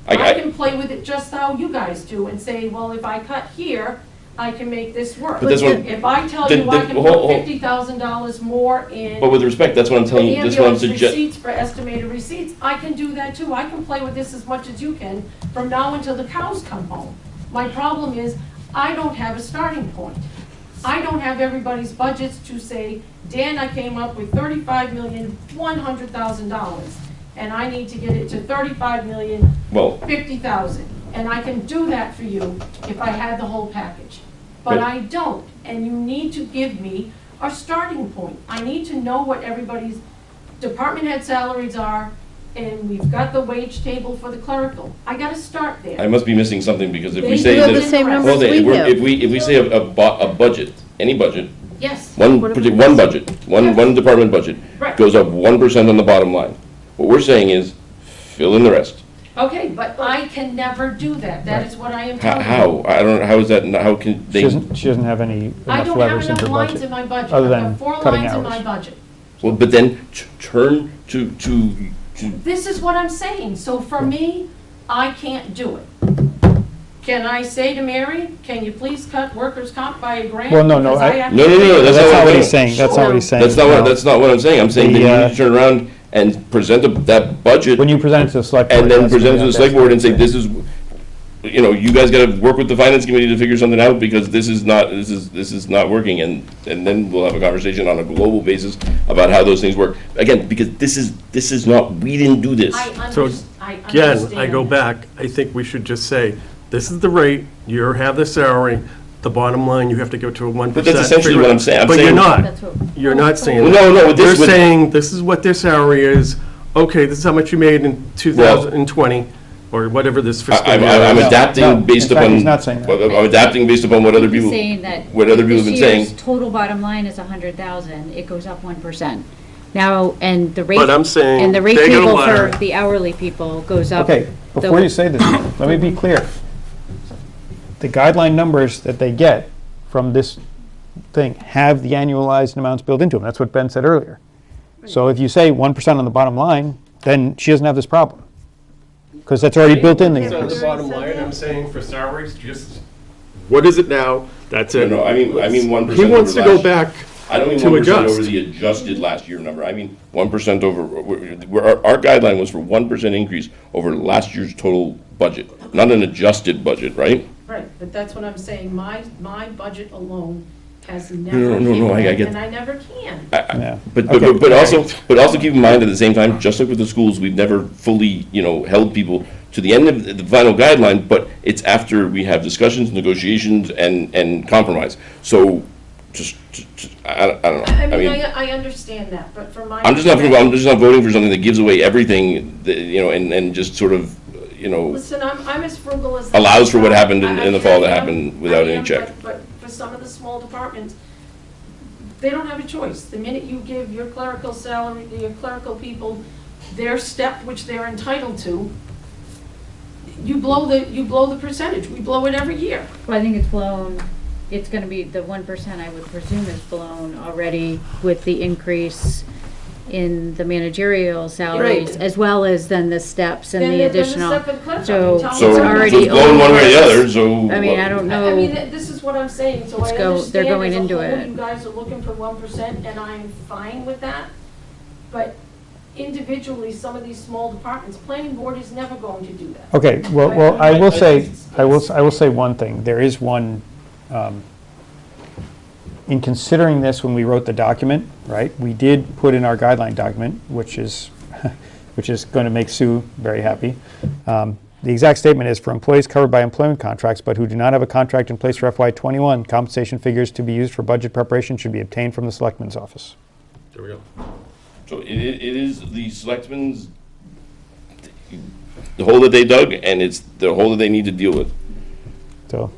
I can play with it just how you guys do and say, well, if I cut here, I can make this work. But that's what- If I tell the- you I can hold- put hold. $50,000 more in But with respect, that's what I'm telling the you, that's what I'm ambulance suggesting. receipts for estimated receipts, I can do that too. I can play with this as much as you can from now until the cows come home. My problem is, I don't have a starting point. I don't have everybody's budgets to say, Dan, I came up with $35,100,000, and I need to get it to Well, $35,050,000. And I can do that for you if I had the whole package. But But- I don't, and you need to give me a starting point. I need to know what everybody's department head salaries are, and we've got the wage table for the clerical. I gotta start I there. must be missing something, because if we They say You have the that. same numbers Hold on, we have. if we say a budget, any budget, Yes, one What if budget, Yes. one department budget Right. goes up 1% on the bottom line. What we're saying is, fill in the rest. okay, but I can never do that. That is what I am telling you. How? I don't, how is that, how can She they? doesn't have any I enough don't have levers in enough her lines in budget. my budget. other I've than got 4 cutting lines in my hours. budget. Well, but then turn to This is what I'm saying. So for me, I can't do it. Can I say to Mary, can you please cut workers' comp by a grand? Well, no, Because I have to- No, That's not not what I'm he's saying. That's not what he's saying. No. That's not what I'm saying. I'm saying that you need to turn around and present that budget. When you present it to the select board. And then that's present it to what the select board and say, that's this is, you guys gotta work with the finance committee to figure something out, because this is not working, and then we'll have a conversation on a global basis about how those things work. Again, because this is not, we didn't do this. So I again, understand. I go back, I think we should just say, this is the rate, you have the salary, the bottom line, you have to go to a 1%. But that's essentially what I'm saying. I'm But you're saying- not. That's what- You're not saying Well, that. no, this You're would- saying, this is what their salary is, okay, this is how much you made in 2020, or whatever this fiscal year I'm is. adapting No, based in fact, upon. he's not saying that. I'm adapting based upon what other He's people, saying that what other people have been this year's saying. total bottom line is 100,000, it goes up 1%. Now, and the rate. But I'm saying And the rate they get a table letter. for the hourly people goes up. Okay, before you say this, let me be clear. The guideline numbers that they get from this thing have the annualized amounts built into them. That's what Ben said earlier. So if you say 1% on the bottom line, then she doesn't have this problem. Because that's already built in It's on there. the bottom line, I'm saying for salaries, just, what is it now? That's it. No, I mean 1%. He wants to over go last- back I don't mean to 1% adjust. over the adjusted last year number. I mean 1% over, our guideline was for 1% increase over last year's total budget, not an adjusted budget, right? Right, but that's what I'm saying. My budget alone has never No, I hit, get- and I never can. Yeah. But Okay. but also keep in mind at the same time, just like with the schools, we've never fully, held people to the end of the final guideline, but it's after we have discussions, negotiations, and compromise. So, I don't know. I understand that, but for my. I'm just not voting for something that gives away everything, that, and just sort of, Listen, I'm as frugal as. allows for what happened in I- the fall that I am- happened without I any am, check. But for some of the small departments, they don't have a choice. The minute you give your clerical salary, your clerical people their step, which they're entitled to, you blow the percentage. We blow it every year. Well, I think it's blown, it's gonna be, the 1% I would presume is blown already with the increase in the managerial salaries, Right. as well as then the steps and Then the there's a additional. separate clerk. So Tell it's So, them so already it's blown one way or the over. other, so. I mean, I don't I mean, know, this is what I'm saying, so I Let's go- understand they're going as a into whole, it. you guys are looking for 1%, and I'm fine with that. But individually, some of these small departments, planning board is never going to do that. Okay, well, I will say one thing. There is one, in considering this when we wrote the document, right, we did put in our guideline document, which is going to make Sue very happy. The exact statement is, for employees covered by employment contracts but who do not have a contract in place for FY21, compensation figures to be used for budget preparation should be obtained from the selectman's office. There we go. So it is the selectmen's, the hole that they dug, and it's the hole that they need to deal with. So,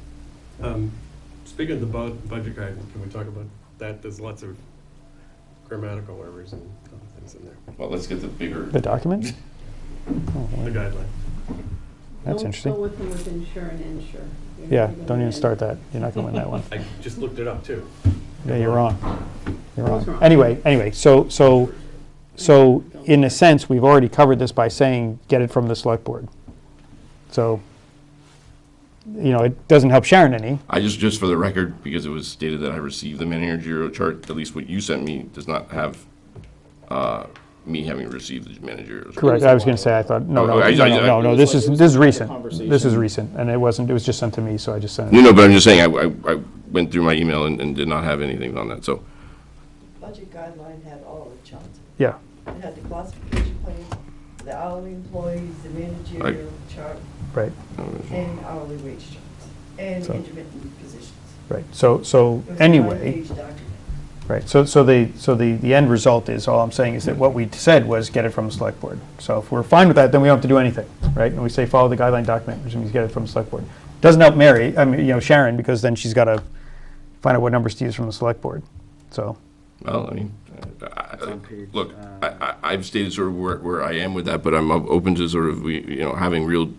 Speaking of the budget guidance, can we talk about that? There's lots of grammatical errors and other things in there. Well, let's get the bigger. the document? The guideline. That's interesting. Don't go with them with insure and insure. You're Yeah, never gonna don't even win. start that. You're not going to win that one. I just looked it up, too. Yeah, you're wrong. You're What's wrong. wrong? Anyway, so in a sense, we've already covered this by saying, get it from the select board. So, it doesn't help Sharon any. I just for the record, because it was stated that I received the managerial chart, at least what you sent me does not have me having received the managerial chart. Correct, I was going to say, I thought, no, this is recent. This is recent, and it was just sent to me, so I just sent it. No, but I'm just saying, I went through my email and did not have anything on that, so. Budget guideline had all the charts. Yeah, It had the classification plans, the hourly employees, the managerial chart, right, and hourly wage charts, and So- intermittent positions. right. So It was a anyway, 9-page document. right, so the end result is, all I'm saying is that what we said was get it from the select board. So if we're fine with that, then we don't have to do anything, right? And we say follow the guideline document, which means get it from the select board. Doesn't help Sharon, because then she's got to find out what numbers to use from the select board, so. Well, I mean, look, I've stated sort of where I am with that, but I'm open to sort of, having real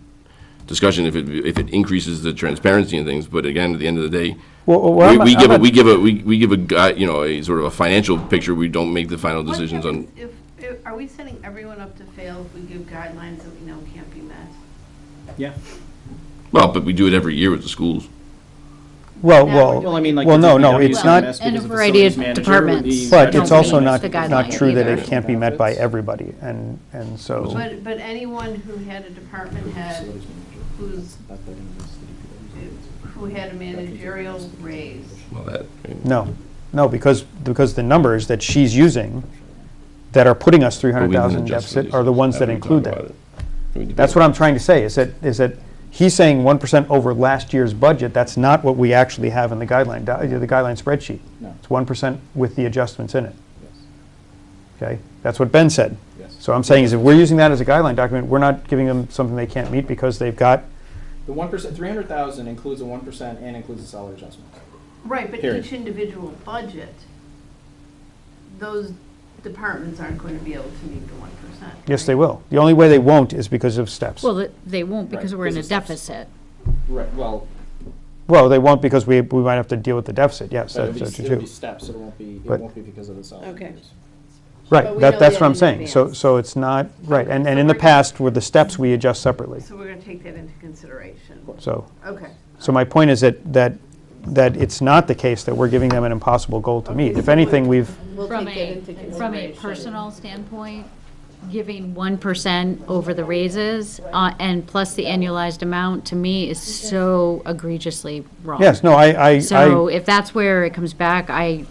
discussion if it increases the transparency and things. But again, at the end of the day, we give a a sort of a financial picture. We don't make the final decisions on. Are we setting everyone up to fail if we give guidelines that we know can't be met? Yeah. Well, but we do it every year with the schools. Well, Now we're well, Well, I mean, like. Well, the no, no, DPW it's is not- missed And a because the variety of facilities manager would departments. be but it's Don't also meet not, the not guideline true that either. it can't be met by everybody, and so. But anyone who had a department head who had a managerial raise, Well, that, No, no, because the numbers that she's using that are putting us but we didn't 300,000 adjust deficit these are the ones after that we include talked that. about it. That's what I'm trying to say, is that he's saying 1% over last year's budget. That's not what we actually have in the guideline spreadsheet. No. It's 1% with the adjustments in it, Yes. okay? That's what Ben said. Yes. So I'm saying is if we're using that as a guideline document, we're not giving them something they can't meet because they've got, The 1%, 300,000 includes a 1% and includes the salary adjustment. right, but Period. each individual budget, those departments aren't going to be able to meet the 1%. yes, they will. The only way they won't is because of steps. Well, they won't because Right, we're in a because of steps. deficit. Right, well, Well, they won't because we might have to deal with the deficit, yes, but that's it'll true. be steps, it won't be But- because of the salary. Okay. increase. Right, But we know that's that what I'm in saying. So, advance. so it's not, right, and So in the we're- past, with the steps, we adjust separately. So we're going to take that into consideration. So, Okay. so my point is that it's not the case that we're giving them an impossible goal to meet. Okay, If so anything, we- we've, We'll From take that a, into consideration. from a personal standpoint, giving 1% over the raises, and plus the annualized amount, to me, is so egregiously wrong. yes, no, So if that's where it comes back, I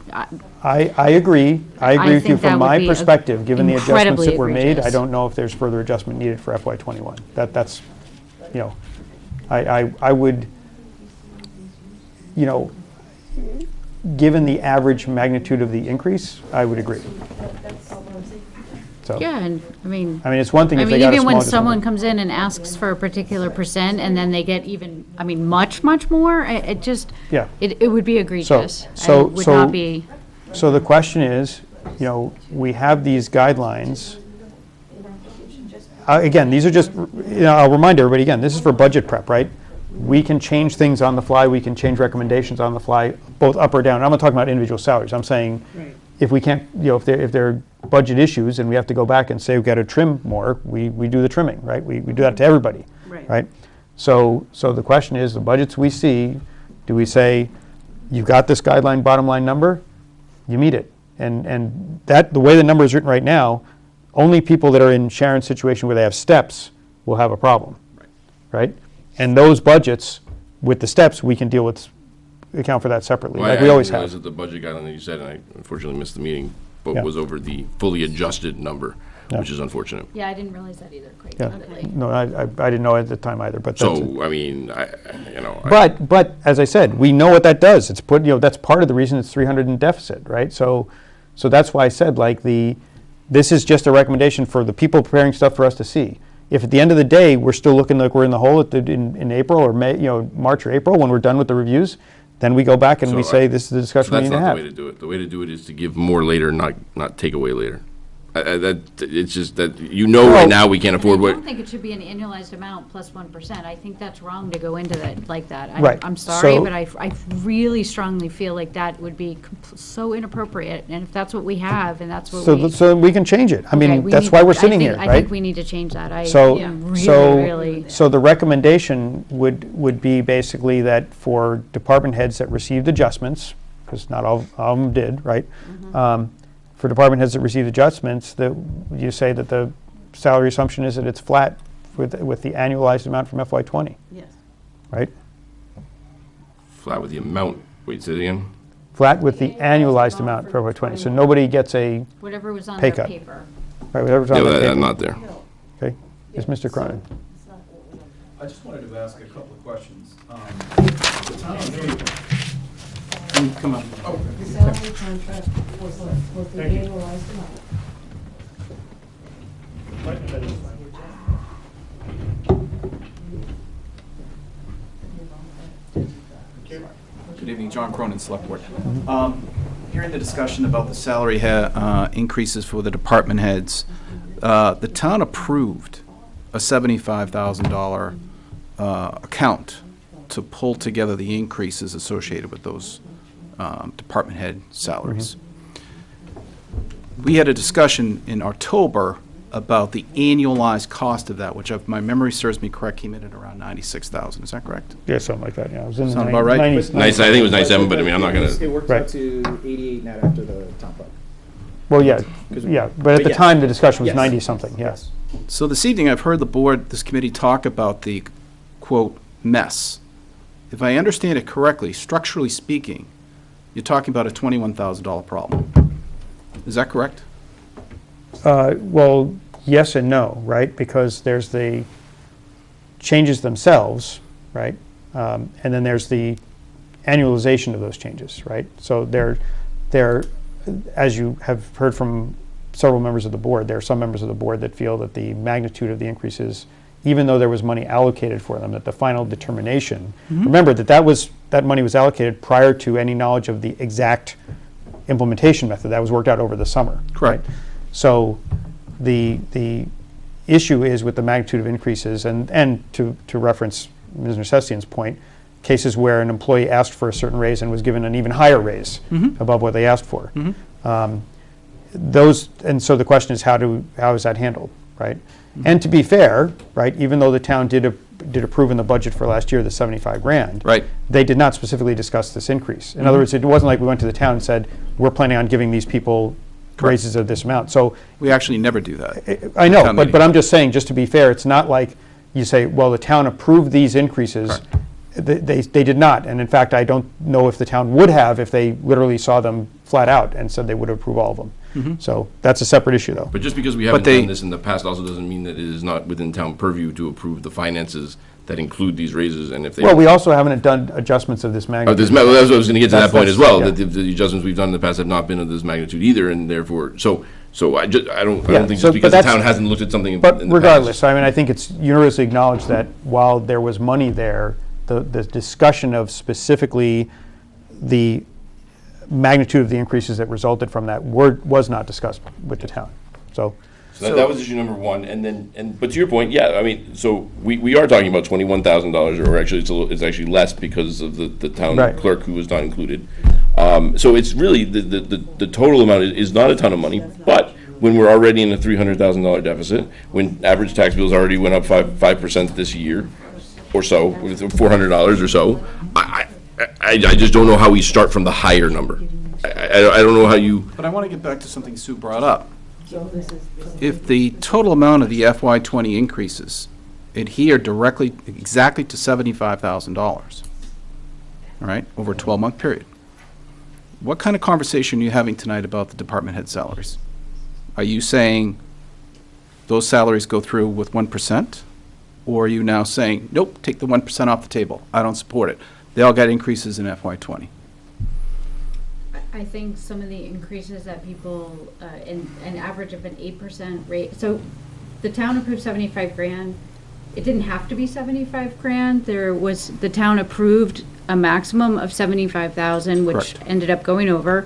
agree. I agree with you think that from would my be perspective, given the adjustments incredibly that were made. I egregious. don't know if there's further adjustment needed for FY '21. That's, you know, I would, you know, given the average magnitude of the increase, I would agree. So, yeah, and, I mean, it's one thing I if they mean, got a even small when adjustment. someone comes in and asks for a particular percent, and then they get even, I mean, much, much more, it just, Yeah. it would be egregious. and so- it would so- not be, So the question is, you know, we have these guidelines. Again, these are just, you know, I'll remind everybody again, this is for budget prep, right? We can change things on the fly, we can change recommendations on the fly, both up or down. I'm not talking about individual salaries, I'm saying if we can't, you know, if there are budget issues and we have to go back and say we've got to trim more, we do the trimming, right? We do that to everybody, Right. right? So the question is, the budgets we see, do we say, you've got this guideline bottom line number, you meet it? And that, the way the number is written right now, only people that are in Sharon's situation where they have steps will have a problem, right? And those budgets, with the steps, we can deal with, account for that separately, Well, like I we always didn't realize have. that the budget guideline that you said, and I unfortunately missed the meeting, Yeah. but was over the fully adjusted number, Yeah. which is unfortunate. yeah, I didn't realize that either, quite Yeah. candidly. No, I didn't know at the time either, but that's it. So, I mean, you know. But as I said, we know what that does. It's put, you know, that's part of the reason it's 300 in deficit, right? So that's why I said, like, this is just a recommendation for the people preparing stuff for us to see. If at the end of the day, we're still looking like we're in the hole in April or May, you know, March or April, when we're done with the reviews, then we go back and we So say, this is the discussion we That's need to not have. the way to do it. The way to do it is to give more later, not take away later. It's just that, you know, Well- right now, we can't And afford I what, don't think it should be an annualized amount plus 1%. I think that's wrong to go into that, like that. Right. I'm sorry, So- but I really strongly feel like that would be so inappropriate. And if that's what we have, and that's what we. So we can change it. I Okay, mean, we that's need why to- we're I sitting think- here, I right? think we need to change that. So, Really. so the recommendation would be basically that for department heads that received adjustments, because not all of them did, right? For department heads that received adjustments, that you say that the salary assumption is that it's flat with the annualized amount from FY '20, Yes. right? flat with the amount, wait, say it again? Flat with the annualized amount for FY '20. So nobody gets a, Whatever was on Pay their cut. paper. right, whatever's on Yeah, that I'm paper. not there. Okay, is Mr. Cronin. I just wanted to ask a couple of questions. The town of Meeting, Come on. The salary contract was the annualized amount. good evening, John Cronin, Select Board. Hearing the discussion about the salary increases for the department heads, the town approved a $75,000 account to pull together the increases associated with those department head salaries. we had a discussion in October about the annualized cost of that, which if my memory serves me correct, came in at around 96,000. Is that correct? Yeah, something like that, yeah. It was in the Sound about right? 90s. Nice, I think it was 97, but I mean, I'm not gonna. It worked Right. out to 88 net after the town clerk. Well, yeah, 'Cause- yeah, but at the yes. time, the discussion was Yes. 90-something, yes. So this evening, I've heard the board, this committee, talk about the, quote, mess. If I understand it correctly, structurally speaking, you're talking about a $21,000 problem. Is that correct? Well, yes and no, right? Because there's the changes themselves, right? And then there's the annualization of those changes, right? So they're, as you have heard from several members of the board, there are some members of the board that feel that the magnitude of the increases, even though there was money allocated for them, that the final determination, remember that money was allocated prior to any knowledge of the exact implementation method. That was worked out over the summer. Correct. Right? So the issue is with the magnitude of increases, and to reference Ms. Necessian's point, cases where an employee asked for a certain raise and was given an even higher raise above what they asked for. And so the question is, how is that handled, right? And to be fair, right, even though the town did approve in the budget for last year the 75 grand, Right. they did not specifically discuss this increase. In other words, it wasn't like we went to the town and said, we're planning on giving these people raises of this amount. So We actually never do that. I know, Town but meeting. I'm just saying, just to be fair, it's not like you say, well, the town approved these increases. They did not, and in fact, I don't know if the town would have if they literally saw them flat out and said they would approve all of them. So that's a separate issue, though. But just because we haven't they- done this in the past also doesn't mean that it is not within town purview to approve the finances that include these raises, and if they. Well, we also haven't done adjustments of this Oh, magnitude. that's what I was gonna get to that point as well, yeah. that the adjustments we've done in the past have not been of this magnitude either, and therefore, so I don't Yeah, think so- just but because the that's- town hasn't looked at something in the But past. regardless, I mean, I think it's universally acknowledged that while there was money there, the discussion of specifically the magnitude of the increases that resulted from that was not discussed with the town. So, So that was issue number one, but to your point, yeah, I mean, so we are talking about $21,000, or actually it's actually less because of the town Right. clerk who was not included. So it's really, the total amount is not a ton of money, but when we're already in a $300,000 deficit, when average tax bills already went up 5% this year, or so, with $400 or so, I just don't know how we start from the higher number. I don't know how you. But I want to get back to something Sue brought up. So this is. If the total amount of the FY '20 increases adhere directly, exactly to $75,000, all right, over a 12-month period, what kind of conversation are you having tonight about the department head salaries? Are you saying those salaries go through with 1%? Or are you now saying, nope, take the 1% off the table, I don't support it? They all got increases in FY '20. I think some of the increases that people, an average of an 8% rate, so the town approved 75 grand. It didn't have to be 75 grand. The town approved a maximum of 75,000, which Correct. ended up going over,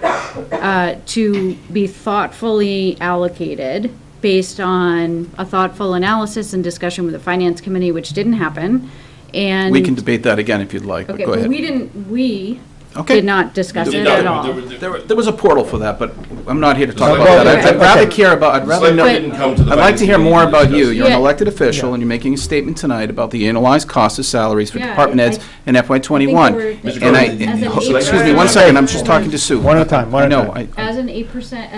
to be thoughtfully allocated based on a thoughtful analysis and discussion with the finance committee, which didn't happen. And We can debate that again if you'd like, but okay, go but ahead. we Okay. did not discuss it at all. There was a portal for that, but I'm not here to talk Well, about that. okay, I'd rather okay. care about, I'd rather Select know. board didn't come to the I'd like to hear finance more committee to about you. discuss You're an Yeah. elected official, Yeah. and you're making a statement tonight about the annualized cost of salaries for Yeah, department heads in FY '21. I think Mr. And I, Cronin, As an excuse me, 8%. one second, I'm just talking to Sue. One at a time, one I at a know, time. As an 8%,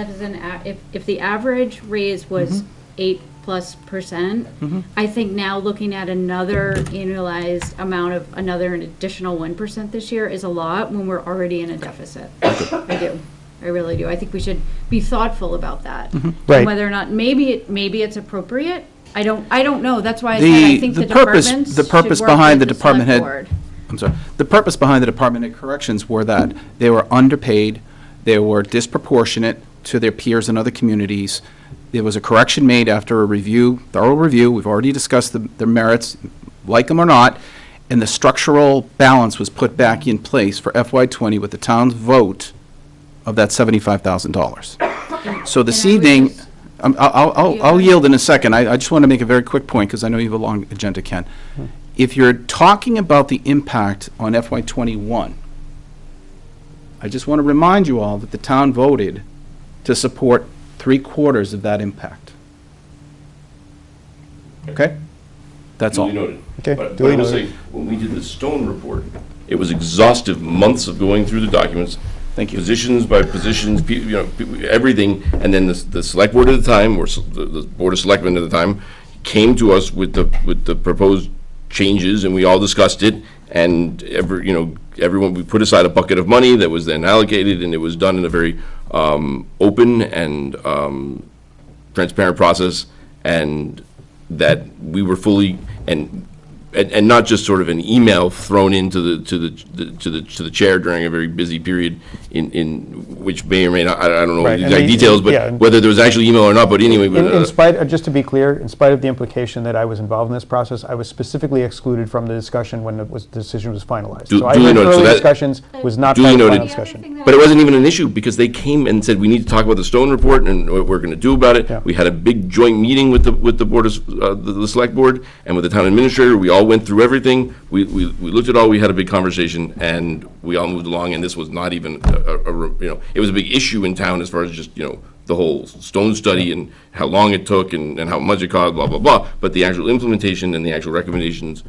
if the average raise was 8+%, I think now looking at another annualized amount of an additional 1% this year is a lot when we're already in a deficit. I do. I really do. I think we should be thoughtful about that. Right. And whether or not, maybe it's appropriate. I don't know. That's why I said I think the departments the purpose should work behind with the department select head- board. I'm sorry, the purpose behind the Department of Corrections were that they were underpaid, they were disproportionate to their peers in other communities. There was a correction made after a review, thorough review, we've already discussed the merits, like them or not, and the structural balance was put back in place for FY '20 with the town's vote of that $75,000. So this And I would evening, just- I'll yield in a second. I just want to make a very quick point, because I know you have a long agenda, Ken. If you're talking about the impact on FY '21, I just want to remind you all that the town voted to support 3/4 of that impact. Okay? That's all. Duly noted. Okay, But duly I will noted. say, when we did the Stone report, it was exhaustive, months of going through the documents. Thank you. Positions by positions, everything, and then the select board at the time, or the Board of Selectmen at the time, came to us with the proposed changes, and we all discussed it, and everyone, we put aside a bucket of money that was then allocated, and it was done in a very open and transparent process, and that we were fully, and not just sort of an email thrown into the chair during a very busy period in which may or may not, I don't know Right, the and exact details, yeah. but whether there was actually email or not, but anyway. In spite, just to be clear, in spite of the implication that I was involved in this process, I was specifically excluded from the discussion when the decision was finalized. So I Duly read noted. So early that- discussions, was not Duly part of the noted. final The other discussion. thing that But it wasn't even an issue, because they came and said, we need to talk about the Stone report and what we're gonna do about it. Yeah. We had a big joint meeting with the board of, the select board and with the town administrator. We all went through everything. We looked at all, we had a big conversation, and we all moved along, and this was not even it was a big issue in town as far as just, the whole Stone study and how long it took and how much it cost, blah, blah, blah. But the actual implementation and the actual recommendations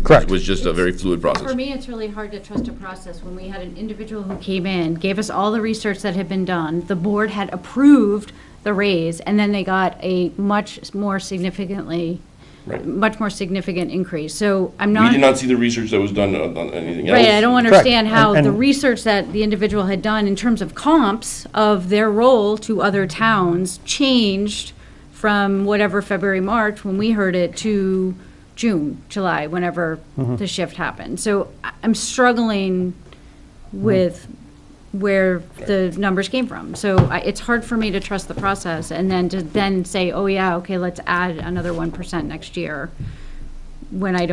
Correct. was just a very fluid process. For me, it's really hard to trust a process when we had an individual who came in, gave us all the research that had been done, the board had approved the raise, and then they got a much more significant increase. So I'm We not. did not see the research that was done on anything else. Right, I don't understand Correct. how And- the research that the individual had done in terms of comps of their role to other towns changed from whatever February, March, when we heard it, to June, July, whenever the shift happened. So I'm struggling with where the numbers came from. So it's hard for me to trust the process and then to then say, oh yeah, okay, let's add another 1% next year, when I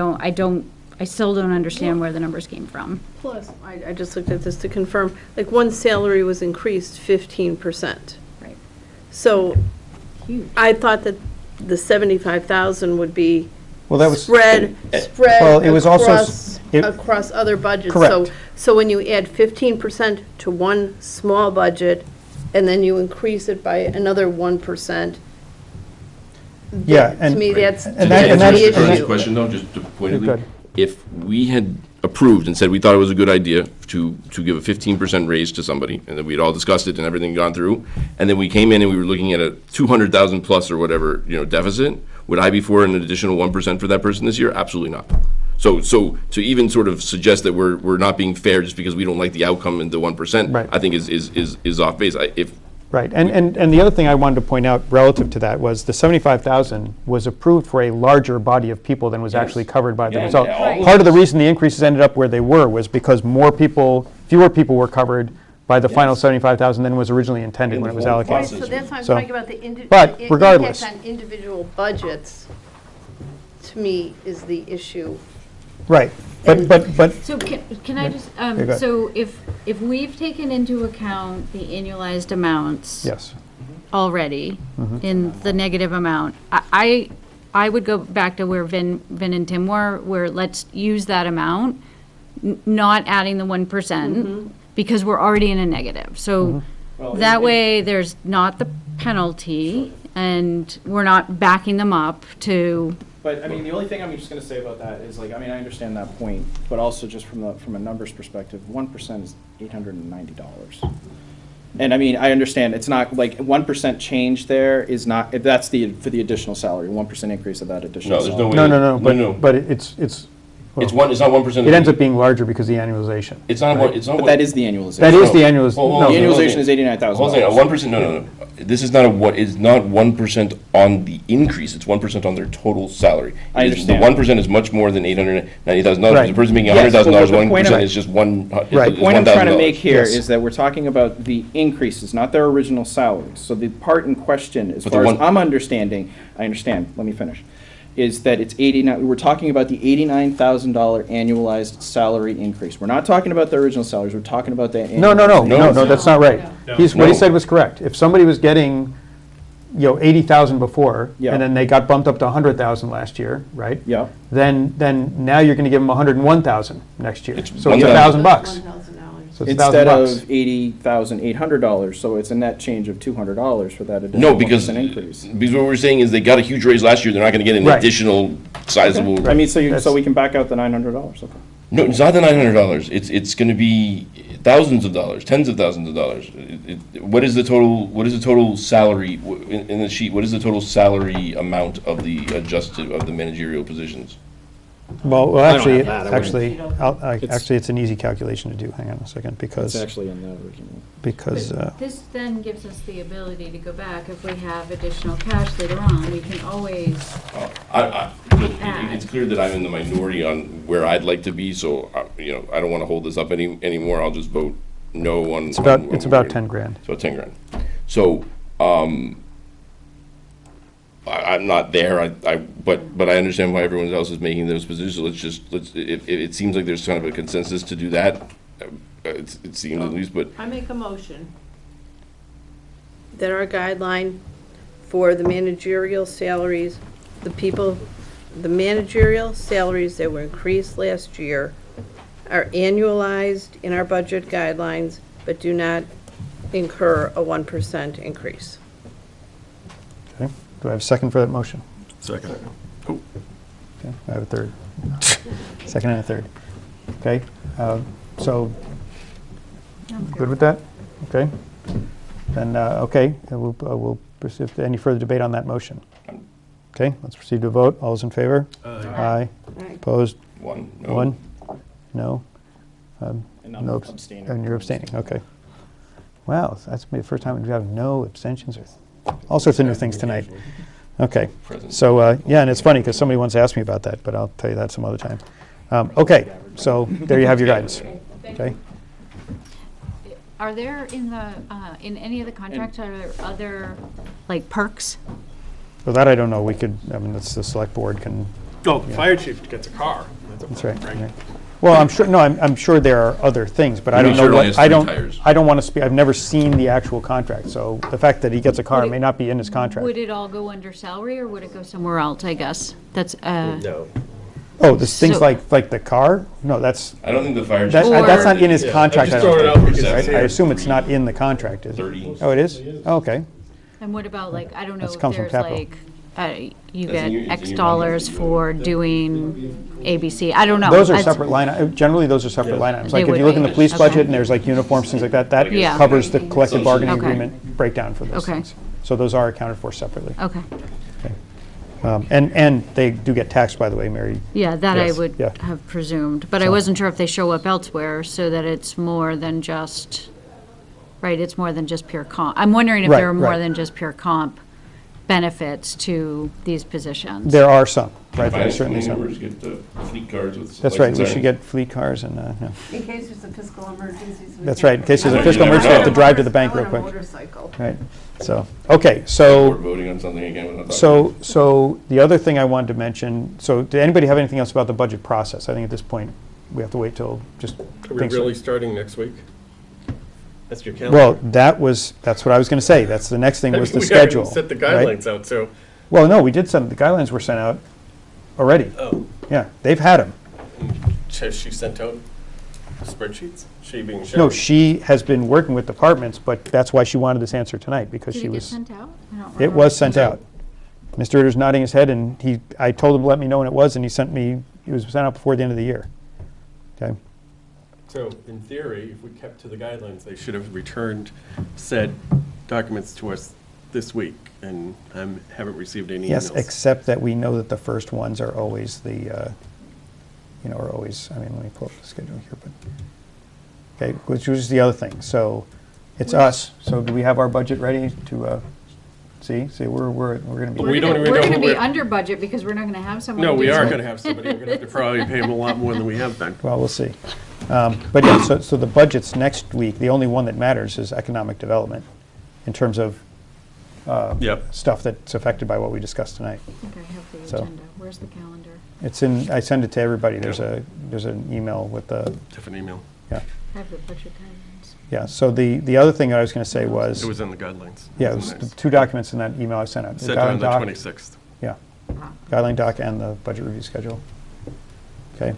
still don't understand where the numbers came from. Plus, I just looked at this to confirm, like, one salary was increased 15%. Right. So Huge. I thought that the 75,000 would be Well, that was. spread Well, it was also across other budgets. Correct. So when you add 15% to one small budget, and then you increase it by another 1%, Yeah, to and- me, that's and the that- and that's- To answer issue. this question though, just to pointedly, Good. if we had approved and said we thought it was a good idea to give a 15% raise to somebody, and that we'd all discussed it and everything gone through, and then we came in and we were looking at a 200,000 plus or whatever, deficit, would I be for an additional 1% for that person this year? Absolutely not. So to even sort of suggest that we're not being fair just because we don't like the outcome and the 1%, Right. I think is off base. Right, and the other thing I wanted to point out relative to that was the 75,000 was approved for a larger body of people than was actually covered by the Yeah, result. yeah, all Part of the reason the increases ended up where they were was because fewer people were covered by the final 75,000 than was originally intended when it was whole Right, allocated. process. so that's why I'm So- talking about the but the regardless. impact on individual budgets, to me, is the issue. Right, but, So can I just, go ahead. so if we've taken into account the annualized amounts yes, already in the negative amount, I would go back to where Vin and Tim were, where let's use that amount, not adding the 1%, because we're already in a negative. So that way, there's not the penalty, and we're not backing them up to. But, I mean, the only thing I'm just gonna say about that is, like, I mean, I understand that point, but also just from a numbers perspective, 1% is $890. And I mean, I understand, it's not, like, 1% change there is not, that's for the additional salary, 1% increase of that additional No, there's no salary. way. no, No. but it's, It's not 1%. it ends up being larger because of the annualization. It's not, it's not. But that is the annualization. That is the No. annualization. Hold The on, No, hold on. annualization is $89,000. Hold on, 1%, no. This is not it's not 1% on the increase, it's 1% on their total salary. I It is- understand. The 1% is much more than $890,000. Right. The person making Yes, but $100,000, the point 1% I'm- is just one. Right. The point I'm trying to make here Yes. is that we're talking about the increases, not their original salaries. So the part in question, as But the far as one- I'm understanding, I understand, let me finish, is that it's 89, we're talking about the $89,000 annualized salary increase. We're not talking about the original salaries, we're talking about the. no, annualized- that's not right. No. What he No. said was correct. If somebody was getting, 80,000 before, Yeah. and then they got bumped up to 100,000 last year, right? Yeah. Then now you're going to give them 101,000 next year. It's So it's $1,000. $1,000. So it's instead $1,000. of $80,800, so it's a net change of $200 for that additional No, because, 1% increase. because what we're saying is they got a huge raise last year, they're not gonna get an Right. additional sizable. I mean, so That's- we can back out the $900, okay. No, it's not the $900. It's gonna be thousands of dollars, tens of thousands of dollars. What is the total salary, in the sheet, what is the total salary amount of the adjusted, of the managerial positions? Well, I don't actually, have that. I wouldn't- actually, it's an easy calculation to do. Hang on a second, It's because, actually in the original. This then gives us the ability to go back, if we have additional cash later on, we can always, It's clear that I'm in the minority on where I'd like to be, so, I don't wanna hold this up anymore. I'll just vote no on. it's about, on- it's about 10 grand. It's about 10 grand. So, I'm not there, but I understand why everyone else is making those positions. It seems like there's kind of a consensus to do that. It seems at least, but I make a motion that our guideline for the managerial salaries, the managerial salaries that were increased last year are annualized in our budget guidelines, but do not incur a 1% increase. Okay, do I have a second for that motion? Second. Okay, I have a third. Second and a third. Okay, so, good with that? Okay. Then, okay, we'll proceed to any further debate on that motion. Okay, let's proceed to a vote. All those in favor? Aye. Opposed? one, no. One? No? And I'm No abstaining. And you're abstaining, okay. Wow, that's the first time we have no abstentions or all sorts of new things tonight. Okay, Present. so, yeah, and it's funny because somebody once asked me about that, but I'll tell you that some other time. Okay, so there you have your guidance, okay? are there in any of the contracts, are there other, like, perks? Well, that I don't know, we could, I mean, that's the select board can, Oh, the fire chief gets a car. that's right. Right. Well, I'm sure, no, I'm sure there are other things, but I You don't mean know sure it only what, has 3 tires? I don't want to speak, I've never seen the actual contract, so the fact that he gets a car Would it- may not be in his contract. Would it all go under salary, or would it go somewhere else, I guess? That's, No. Oh, this things So- like the car? No, that's, I don't think the fire. that's Or- not in his Yeah, contract, I I'm just throwing it don't out think. because it's I here. assume it's not in the contract, is it? 30. Oh, it is? Oh, okay. and what about, like, I don't know This if comes from there's capital. like, you That's in your- get it's in X your dollars budget. for doing ABC, I don't know. Those are That's- separate generally those are separate line items. They Like if would you look in be. the police Okay. budget and there's like uniforms, things like that, that Yeah. covers the collective bargaining Okay. agreement breakdown for those Okay. things. So those are accounted for separately. Okay, And they do get taxed, by the way, Mary. yeah, that I Yes, would yeah. have presumed, but I So- wasn't sure if they show up elsewhere, so that it's more than just, right, it's more than just pure comp. I'm wondering if Right, there are more right. than just pure comp benefits to these positions. There are some, right, there are Finance certainly committee some. members get the fleet cards with. That's right, we should get fleet cars and, yeah. In case there's a fiscal emergency. so we That's can- right, in case there's a You fiscal never emergency, they have to know. drive to the bank real I want a quick. motorcycle. Right, so, okay, We're so, voting on something again. We're not talking so the other thing I wanted to mention, so did anybody have anything else about the budget process? I think at this point, we have to wait till just. Are we things- really starting next week? That's your calendar. Well, that's what I was going to say. That's the next thing was the We haven't schedule. Set the right? guidelines out, so, Well, no, we did send, the guidelines were sent out already. oh, Yeah, they've had them. has she sent out spreadsheets? She being Sharon? No, she has been working with departments, but that's why she wanted this answer tonight, because Did she it get was, sent out? I don't it remember. was sent out. Mr. Ritter's nodding his head, and I told him to let me know when it was, and it was sent out before the end of the year. Okay? So, in theory, if we kept to the guidelines, they should have returned said documents to us this week, and I haven't received any emails. Yes, except that we know that the first ones are always the, are always, I mean, let me pull up the schedule here, but, okay, which was the other thing. So it's us. So do we have our budget ready to, see, we're going to be. But we don't even We're know gonna who be we're- under budget because we're not gonna have someone. No, to we do are it. gonna have somebody, we're gonna have to probably pay them a lot more than we have been. Well, we'll see. But yeah, so the budgets next week, the only one that matters is economic development in terms of Yep. stuff that's affected by what we discussed tonight. I think I have the So- agenda. Where's the calendar? It's in, I send it to everybody. There's Yeah. there's an email with the, Different email. yeah. I have the budget guidelines. Yeah, so the other thing I was going to say was, It was in the guidelines. yeah, it It was was the nice. 2 documents in that email I sent out. The Sent on guideline the doc- 26th. Yeah, Ah. guideline doc and the budget review schedule. Okay.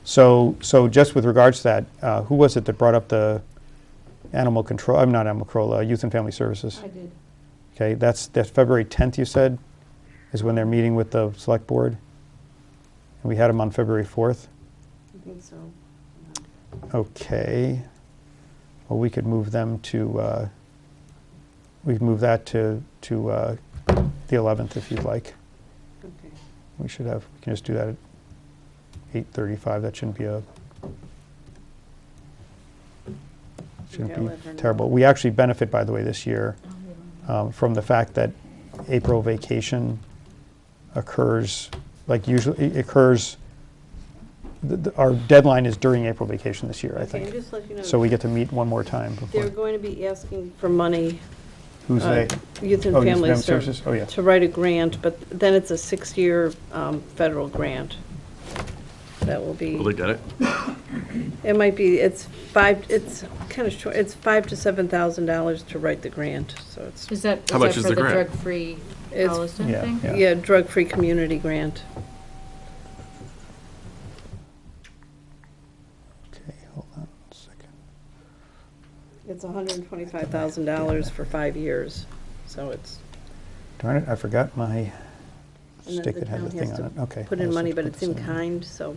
So just with regards to that, who was it that brought up the animal control, I'm not animal control, Youth and Family Services? I did. Okay, that's February 10th, you said, is when they're meeting with the select board? And we had them on February 4th? I think so. Okay. Well, we could move them to, we could move that to the 11th if you'd like. Okay. We can just do that at 8:35. That shouldn't be Yeah, let her know. terrible. We actually benefit, by the way, this year from the fact that April vacation occurs, like usually, it occurs, our deadline is during April vacation this year, I Okay, and think. just let you know, So we get to meet one more time before. they're going to be asking for money, Who's they? Youth and Oh, Youth and Family Family Services, Services? Oh, yeah. to write a grant, but then it's a 6-year federal grant. That will be. Will they get it? It might be, it's kind of short, it's $5,000 to $7,000 to write the grant, so it's, Is that How much is for the the grant? drug-free It's- Holliston Yeah, thing? yeah. yeah, drug-free community grant. Okay, hold on a second. It's $125,000 for 5 years, so it's, Darn it, I forgot my and then stick the that had town the has thing on to it. Okay. put I'll in just money, have but to it's put in this kind, so.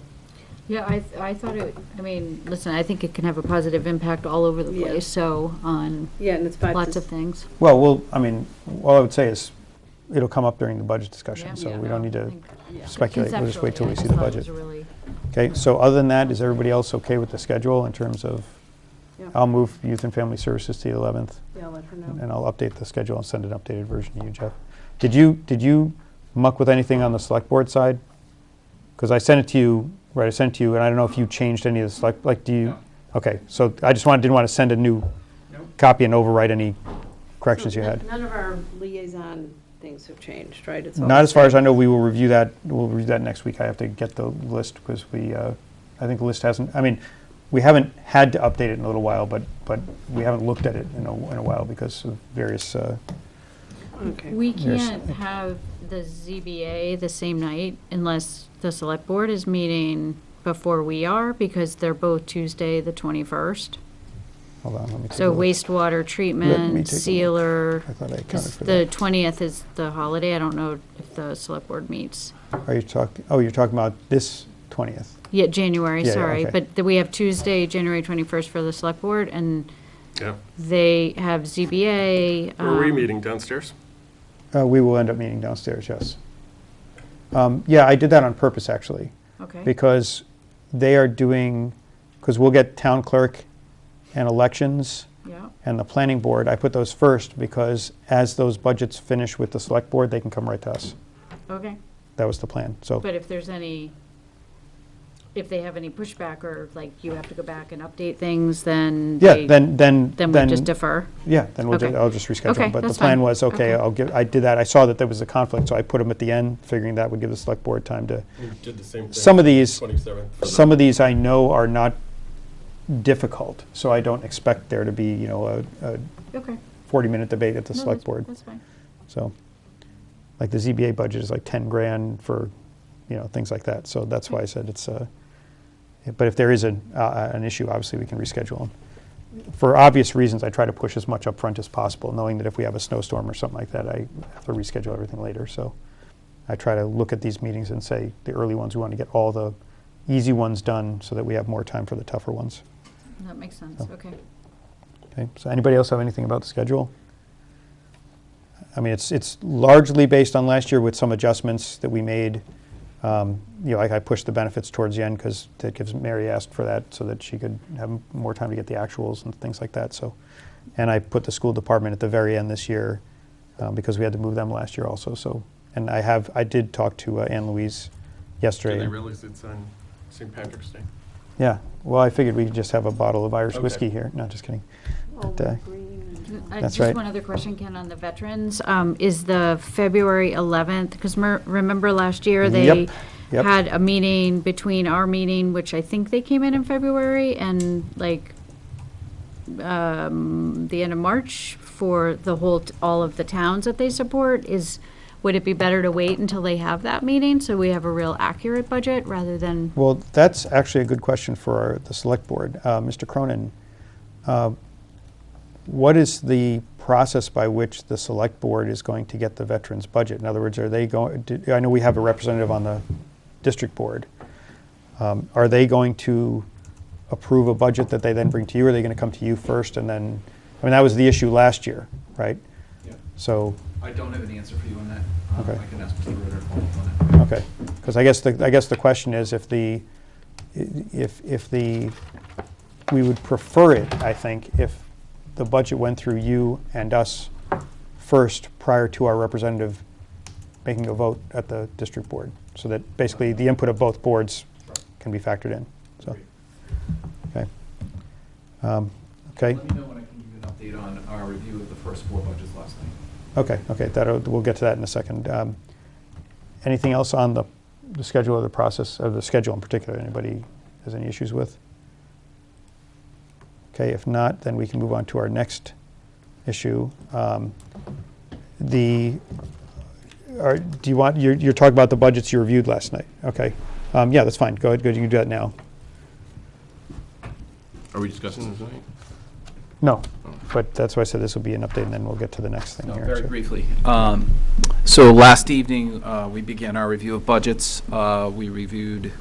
Yeah, I thought it, I mean, listen, I think it can have a positive impact all over the Yeah. place, so, on Yeah, and it's 5 lots to of things. Well, I mean, all I would say is, it'll come up during the budget discussion, Yeah. so Yeah, we no, don't need I to think speculate. We'll just wait till we see the conceptually, I budget. just thought it was really. Okay, so other than that, is everybody else okay with the schedule in terms of, Yeah. I'll move Youth and Family Services to the 11th, Yeah, let her know. and I'll update the schedule and send an updated version to you, Jeff. Did you muck with anything on the select board side? Because I sent it to you, right, I sent it to you, and I don't know if you changed any of the select, like, do you? Okay, so I just didn't want to send a new copy and overwrite any corrections So you had. None of our liaison things have changed, right? It's all Not the as far as I same. know. We'll review that next week. I have to get the list because I think the list hasn't, I mean, we haven't had to update it in a little while, but we haven't looked at it in a while because of various, Okay. We There's- can't have the ZBA the same night unless the select board is meeting before we are, because they're both Tuesday, the 21st. hold on, let me take a So look. wastewater Let me treatment, take a look. sealer, I thought I accounted because for the that. 20th is the holiday. I don't know if the select board meets. Are you talking, you're talking about this 20th? Yeah, January, Yeah, yeah, sorry. okay. But we have Tuesday, January 21st for the select board, and Yeah. they have ZBA. Where are we meeting, downstairs? We will end up meeting downstairs, yes. Yeah, I did that on purpose, actually, Okay, because they are doing, because we'll get town clerk and elections yeah, and the planning board. I put those first because as those budgets finish with the select board, they can come right to us. okay. That was the plan, so. But if there's any, if they have any pushback or like you have to go back and update things, then Yeah, they- then we just defer? Yeah, then we'll Okay. I'll just reschedule Okay, them. But the that's plan fine. was, okay, Okay. I did that. I saw that there was a conflict, so I put them at the end, figuring that would give the select board time to. We did the same thing. Some of these, 27th. some of these I know are not difficult, so I don't expect there to be, a Okay. 40-minute debate at the No, select that's- board. That's fine. So, like the ZBA budget is like 10 grand for, things like that. So that's why I said it's, but if there is an issue, obviously we can reschedule them. For obvious reasons, I try to push as much up front as possible, knowing that if we have a snowstorm or something like that, I have to reschedule everything later. So I try to look at these meetings and say, the early ones, we want to get all the easy ones done so that we have more time for the tougher ones. That makes sense, Oh. okay. Okay, so anybody else have anything about the schedule? I mean, it's largely based on last year with some adjustments that we made. I pushed the benefits towards the end because that gives, Mary asked for that so that she could have more time to get the actuals and things like that, so. And I put the school department at the very end this year because we had to move them last year also, so. And I did talk to Ann Louise yesterday. Did they realize it's on St. Patrick's Day? Yeah, well, I figured we'd just have a bottle of Irish Okay. whiskey here. No, just kidding. Oh, But, green and- That's Just right. one other question, Ken, on the veterans. Is the February 11th, because remember last year, they Yep, yep. had a meeting between our meeting, which I think they came in February, and like the end of March for the all of the towns that they support. would it be better to wait until they have that meeting so we have a real accurate budget rather than? Well, that's actually a good question for the select board. Mr. Cronin, what is the process by which the select board is going to get the veterans' budget? In other words, are they going, I know we have a representative on the district board. Are they going to approve a budget that they then bring to you, or are they going to come to you first and then, I mean, that was the issue last year, right? Yeah. So. I don't have an answer for you on that. Okay. I can ask Mr. Ritter to follow up on that. Okay, because I guess the question is if we would prefer it, I think, if the budget went through you and us first prior to our representative making a vote at the district board, so that basically the input of both boards can be factored in. So, okay. Okay. Let me know when I can give you an update on our review of the first 4 budgets last night. Okay. We'll get to that in a second. Anything else on the schedule of the process, of the schedule in particular, anybody has any issues with? Okay, if not, then we can move on to our next issue. Do you want, you're talking about the budgets you reviewed last night? Okay. Yeah, that's fine. Go ahead. Good, you can do that now. Are we discussing this tonight? No, but that's why I said this will be an update, and then we'll get to the next thing here. Very briefly. So last evening, we began our review of budgets. We reviewed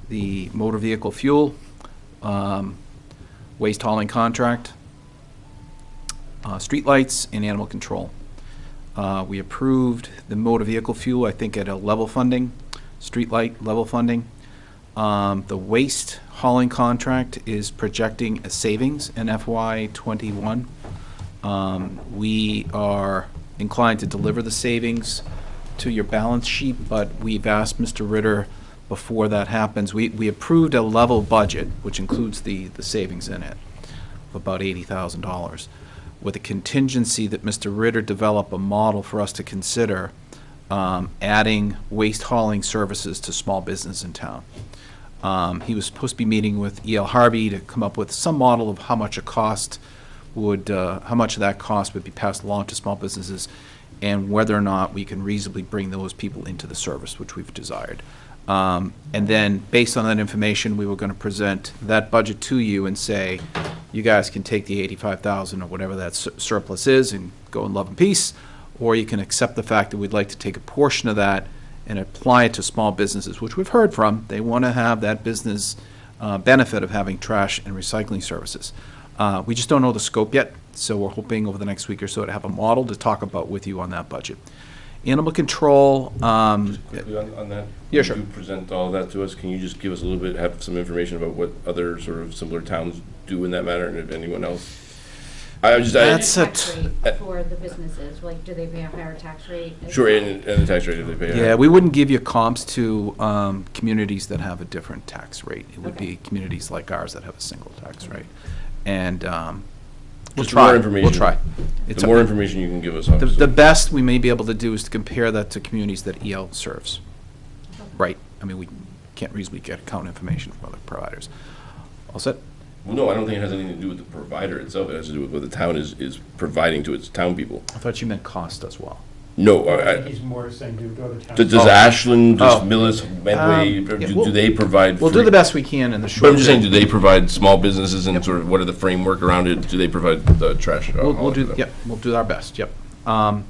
the motor vehicle fuel, waste hauling contract, streetlights, and animal control. We approved the motor vehicle fuel, I think, at a level funding, streetlight level funding. The waste hauling contract is projecting a savings in FY21. We are inclined to deliver the savings to your balance sheet, but we've asked Mr. Ritter before that happens. We approved a level budget, which includes the savings in it, of about $80,000, with a contingency that Mr. Ritter develop a model for us to consider adding waste hauling services to small business in town. He was supposed to be meeting with E.L. Harvey to come up with some model of how much a cost would, how much of that cost would be passed along to small businesses, and whether or not we can reasonably bring those people into the service, which we've desired. And then, based on that information, we were going to present that budget to you and say, you guys can take the $85,000 or whatever that surplus is and go in love and peace, or you can accept the fact that we'd like to take a portion of that and apply it to small businesses, which we've heard from. They want to have that business benefit of having trash and recycling services. We just don't know the scope yet, so we're hoping over the next week or so to have a model to talk about with you on that budget. Animal control. Just quickly on that. Yeah, sure. You present all that to us. Can you just give us a little bit, have some information about what other sort of similar towns do in that matter, and if anyone else? Tax rate for the businesses, like, do they pay a higher tax rate? Sure, and the tax rate, if they pay. Yeah, we wouldn't give you comps to communities that have a different tax rate. It would be communities like ours that have a single tax rate. And we'll Just try. more information. We'll try. The more information you can give us, The obviously. best we may be able to do is to compare that to communities that EL serves. Right? I mean, we can't reasonably get account information from other providers. All set? Well, no, I don't think it has anything to do with the provider itself. It has to do with what the town is providing to its town people. I thought you meant cost as well. No, He's more saying do other towns. does Ashland, does Oh. Millis, Medway, Yeah, do they provide? We'll do free- the best we can in the short. But I'm just saying, term. do they provide small businesses and sort of what are the framework around it? Do they provide the trash? We'll hauling do, for them? yep, we'll do our best, yep. On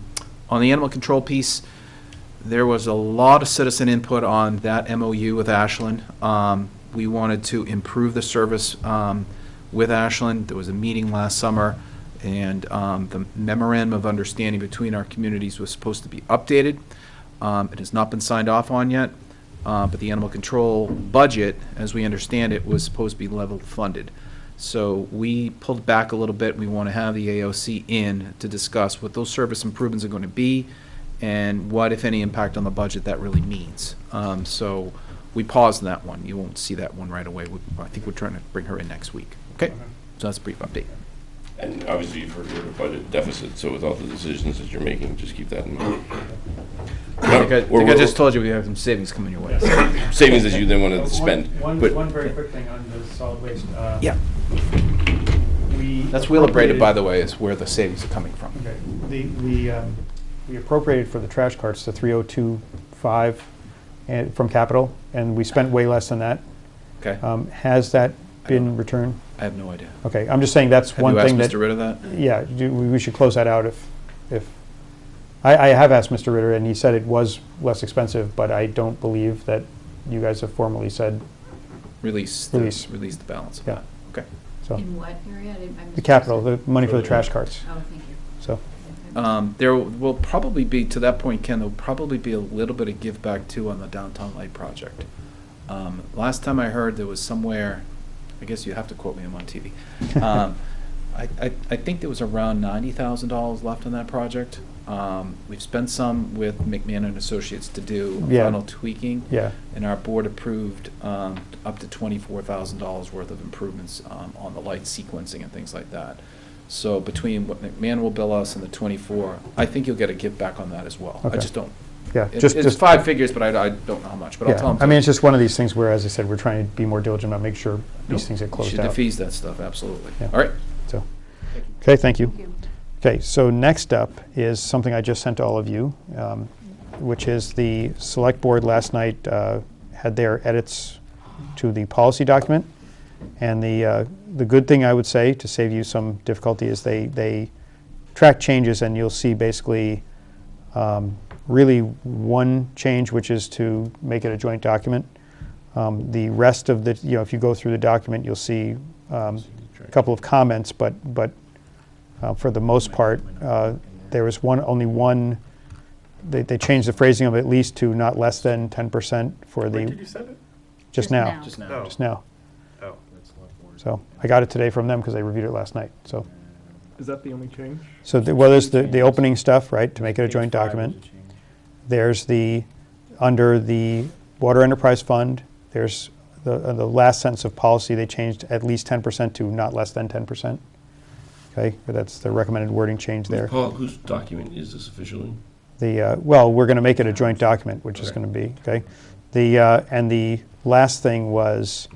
the animal control piece, there was a lot of citizen input on that MOU with Ashland. We wanted to improve the service with Ashland. There was a meeting last summer, and the memorandum of understanding between our communities was supposed to be updated. It has not been signed off on yet, but the animal control budget, as we understand it, was supposed to be level funded. So we pulled back a little bit. We want to have the AOC in to discuss what those service improvements are going to be and what, if any, impact on the budget that really means. So we paused that one. You won't see that one right away. I think we're trying to bring her in next week. Okay? So that's a brief update. And obviously, you've heard of a budget deficit, so with all the decisions that you're making, just keep that in mind. I think I just told you we have some savings coming your way. Savings that you then want to spend. One But very quick thing on the solid waste. Yeah. We That's Wheeler Braided, by the way, is where the savings are coming from. Okay. We we appropriated for the trash carts to 302.5 and, from capital, and we spent way less than that. Okay. Has that been returned? I have no idea. Okay, I'm just saying that's Have one you thing asked that. Mr. Ritter that? Yeah, we should close that out if, I have asked Mr. Ritter, and he said it was less expensive, but I don't believe that you guys have formally said, Release Release. the balance of Yeah. that. Okay. so. In what area? I missed The capital, what you the money for the trash carts, said. Oh, thank you. so. There will probably be, to that point, Ken, there'll probably be a little bit of give back too on the downtown light project. Last time I heard, there was somewhere, I guess you have to quote me, I'm on TV. I think there was around $90,000 left on that project. We've spent some with McMahon and Associates to do Yeah. final tweaking. Yeah. And our board approved up to $24,000 worth of improvements on the light sequencing and things like that. So between what McMahon will bill us and the 24, I think you'll get a give back on that as well. I Okay. just don't. Yeah, It's five figures, but I don't know how much, but I'll tell Yeah, them. I mean, it's just one of these things where, as I said, we're trying to be more diligent about make sure these things get You closed should out. defease that stuff, absolutely. Yeah. All right. So, okay, thank you. Okay, so next up is something I just sent to all of you, which is the select board last night had their edits to the policy document. And the good thing I would say, to save you some difficulty, is they track changes, and you'll see basically really one change, which is to make it a joint document. The rest of the, if you go through the document, you'll see a couple of comments, but for the most part, there was only one. They changed the phrasing of at least to not less than 10% for the. When did you send it? Just now. Just now. Oh. Just now. Oh. So I got it today from them because they reviewed it last night. So. Is that the only change? So there's the opening stuff, right, to make it a joint document. There's under the Water Enterprise Fund, there's the last sentence of policy, they changed at least 10% to not less than 10%. Okay, that's the recommended wording change there. Paul, whose document is this officially? Well, we're going to make it a joint document, which is going to be, okay? And the last thing was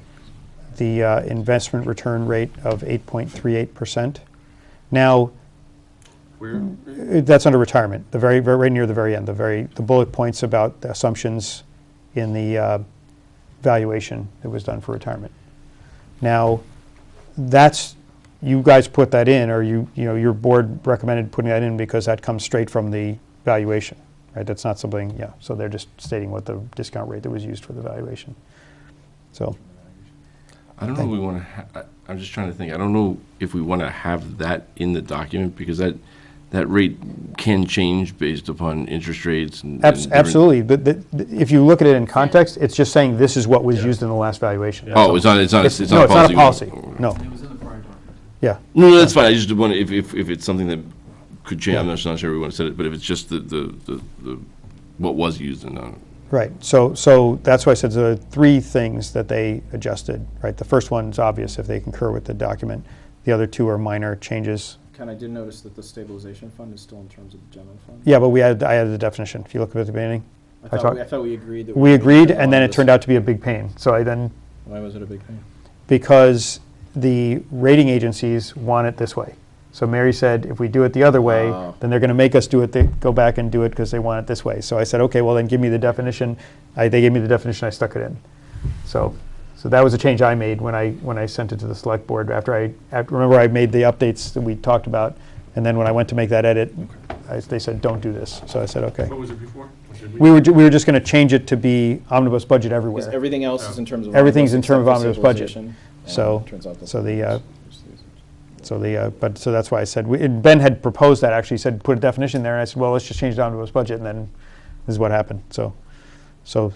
the investment return rate of 8.38%. Now, that's under retirement, right near the very end, the bullet points about the assumptions in the valuation that was done for retirement. Now, you guys put that in, or your board recommended putting that in because that comes straight from the valuation, right? That's not something, so they're just stating what the discount rate that was used for the valuation. So. I don't know if we want to, I'm just trying to think, I don't know if we want to have that in the document, because that rate can change based upon interest rates and. Absolutely, but if you look at it in context, it's just saying this is what was used in the last valuation. Oh, it's not a policy. No, it's not a policy, no. It was in the prior document. Yeah, No, that's fine, I just wonder if it's something that could change, I'm not sure we want to set it, but if it's just the what was used and not. right, so that's why I said there are three things that they adjusted, right? The first one's obvious if they concur with the document. The other two are minor changes. Ken, I did notice that the stabilization fund is still in terms of the general fund. Yeah, but I added the definition, if you look at the beginning. I thought we agreed that. We agreed, and then it turned out to be a big pain, so Why was it a big pain? because the rating agencies want it this way. So Mary said, if we do it the other way, Oh. then they're going to make us do it, go back and do it because they want it this way. So I said, okay, well then give me the definition. They gave me the definition, I stuck it in. So that was a change I made when I sent it to the select board after remember I made the updates that we talked about, and then when I went to make that edit, they said, don't do this. So I said, okay. What was it before? We were just going to change it to be omnibus budget Because everywhere. everything else is in terms of. Everything's in omnibus terms of except for omnibus budget. stabilization, and So- it turns out that's- So that's why I said, Ben had proposed that, actually said, put a definition there, and I said, well, let's just change it down to his budget, and then this is what happened. So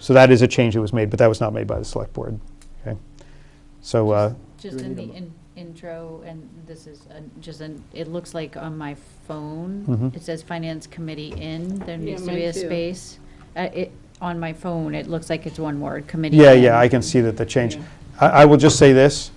that is a change that was made, but that was not made by the select board, okay? So, Just in the intro, and this is it looks like on my phone, Mhm. it says Finance Committee in, there Yeah, needs to mine be a too. space. On my phone, it looks like it's one word, committee yeah, in. I can see that the change. Yeah. I will just say this,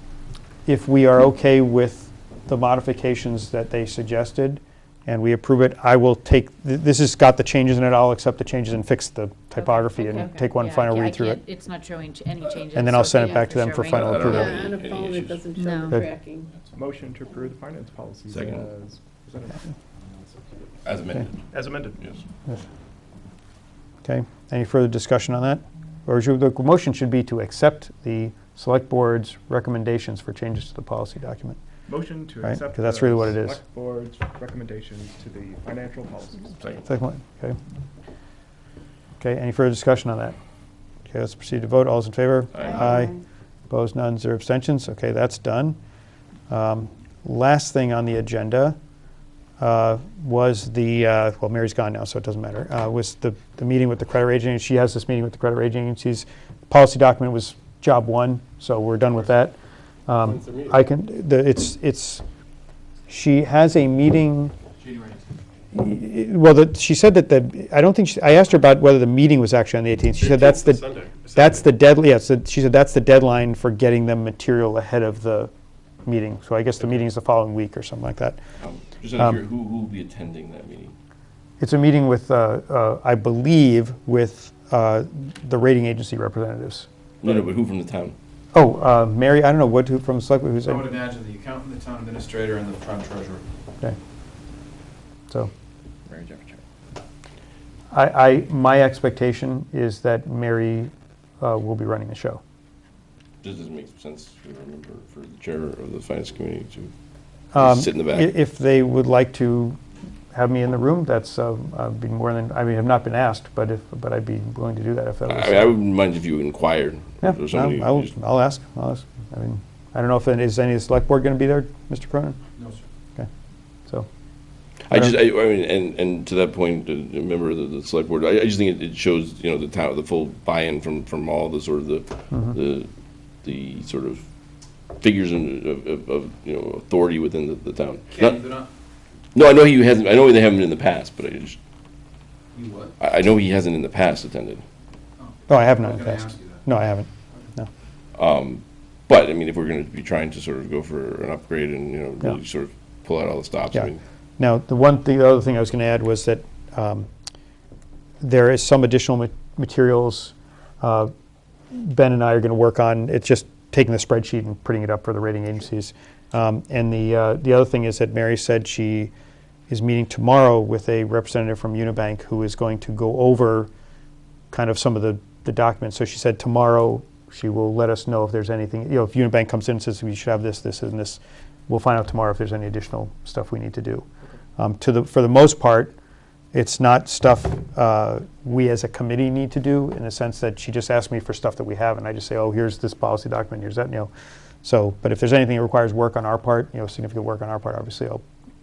if we are okay with the modifications that they suggested, and we approve it, I will take, this has got the changes in it, I'll accept the changes and fix the typography Okay. and take one Yeah, final I read through can't- it. It's not showing any changes. And then I'll so send it thank back you to them for showing final it. approval. Yeah, Any on a phone, issues? it doesn't No. show the Good. tracking. Motion to approve the finance policies Second. as presented. As amended, As amended. yes. Okay, any further discussion on that? Or the motion should be to accept the select board's recommendations for changes to the policy document. Motion to Right, accept 'cause that's really what it is. Select Board's recommendations to the financial policies. Second. Second one, okay. Okay, any further discussion on that? Okay, let's proceed to vote. All those in favor? Aye. Opposed, none, 0 abstentions. Okay, that's done. Last thing on the agenda was the, well, Mary's gone now, so it doesn't matter, was the meeting with the credit rating agency. She has this meeting with the credit rating agencies. Policy document was job one, so we're done with that. When's their meeting? I can, she has a meeting. Well, she said that I don't think, I asked her about whether the meeting was actually on the 18th. She said that's the, Sunday. that's the deadline, yeah, so she said that's the deadline for getting them material ahead of the meeting. So I guess the meeting is the following week or something like that. Just out of curiosity, who will be attending that meeting? It's a meeting with, I believe, with the rating agency representatives. No, but who from the town? Oh, Mary, I don't know who from Select, who's I there? would imagine the accountant, the town administrator, and the town treasurer. Okay. So, Mary Jefferson. my expectation is that Mary will be running the show. Just doesn't make sense, I remember, for the chair of the finance committee to sit in the back. If they would like to have me in the room, that's, I'd be more than, I mean, I've not been asked, but I'd be willing to do that if that was. I wouldn't mind if you inquired. Yeah, If there's somebody no, who just- I'll ask. I mean, I don't know if, is any of the select board going to be there, Mr. Cronin? No, sir. Okay, so, I mean, and to that point, a member of the select board, I just think it shows, the town, the full buy-in from all the sort of the sort of figures of authority within the town. Ken, they're not, No, I know he hasn't, I know they haven't in the past, but you what? I know he hasn't in the past attended. no, I have I not was in the gonna past. ask you that. No, I haven't. No. But, I mean, if we're gonna be trying to sort of go for an upgrade and, really Yeah. sort of pull out all the stops, Yeah. I mean, Now, the other thing I was going to add was that there is some additional materials Ben and I are going to work on. It's just taking the spreadsheet and putting it up for the rating agencies. And the other thing is that Mary said she is meeting tomorrow with a representative from Unibank who is going to go over kind of some of the documents. So she said tomorrow she will let us know if there's anything, if Unibank comes in and says we should have this, this, and this, we'll find out tomorrow if there's any additional stuff we need to do. For the most part, it's not stuff we as a committee need to do, in the sense that she just asked me for stuff that we have, and I just say, oh, here's this policy document, here's that, So, but if there's anything that requires work on our part, significant work on our part, obviously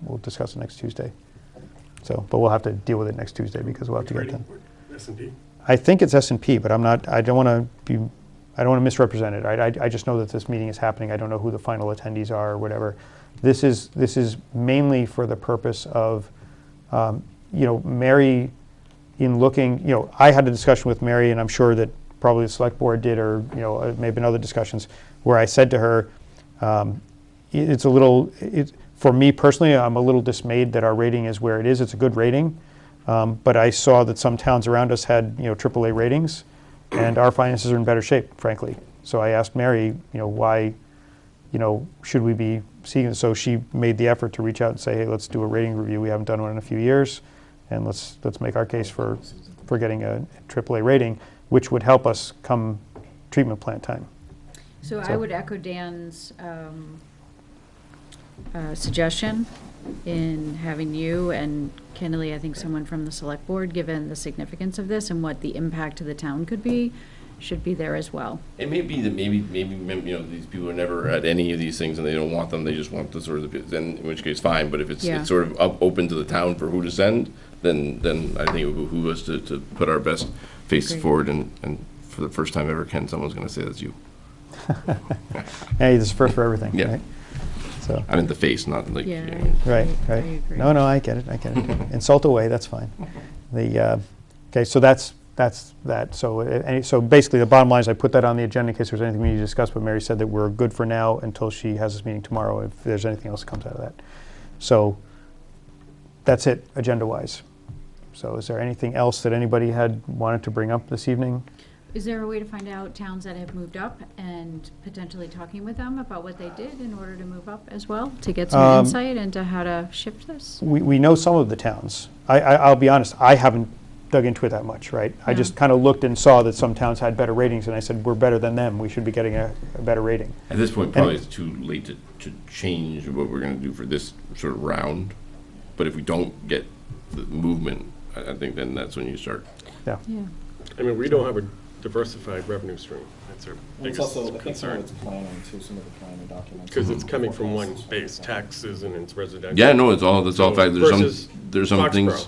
we'll discuss it next Tuesday. So, but we'll have to deal with it next Tuesday because we'll have to get it done. S&P? I think it's S&P, but I don't want to misrepresent it. I just know that this meeting is happening. I don't know who the final attendees are or whatever. This is mainly for the purpose of, Mary, in looking, I had a discussion with Mary, and I'm sure that probably the select board did, or, it may have been other discussions, where I said to her, for me personally, I'm a little dismayed that our rating is where it is. It's a good rating, but I saw that some towns around us had, AAA ratings, and our finances are in better shape, frankly. So I asked Mary, why, should we be seeing it? So she made the effort to reach out and say, hey, let's do a rating review. We haven't done one in a few years, and let's make our case for getting a AAA rating, which would help us come treatment plant time. So I would echo Dan's suggestion in having you and Kennedy, I think someone from the select board, given the significance of this and what the impact to the town could be, should be there as well. it may be that maybe, these people are never at any of these things and they don't want them, they just want the sort of, then, in which case, fine, but if it's Yeah. sort of open to the town for who to send, then I think it would behoove us to put our best face Agreed. forward, and for the first time ever, Ken, someone's gonna say that's you. Hey, this is first for everything, Yeah. right? So, I meant the face, not like, Yeah, right. I agree. No, I get it. Insult away, that's fine. Okay, so that's that. So basically, the bottom line is I put that on the agenda in case there's anything we need to discuss, but Mary said that we're good for now until she has this meeting tomorrow, if there's anything else that comes out of that. So that's it, agenda-wise. So is there anything else that anybody had wanted to bring up this evening? Is there a way to find out towns that have moved up and potentially talking with them about what they did in order to move up as well, to get some insight into how to shift this? We know some of the towns. I'll be honest, I haven't dug into it that much, right? I just kind of looked and saw that some towns had better ratings, and I said, we're better than them, we should be getting a better rating. At this point, probably it's too late to change what we're going to do for this sort of round. But if we don't get the movement, I think then that's when you start. Yeah. Yeah. I mean, we don't have a diversified revenue stream. That's our It's biggest also, I think some concern. of it's planning too, some of the planning documents. Because it's coming from one base, taxes and it's residential. Yeah, no, that's all fact. Versus There's some things. Foxborough.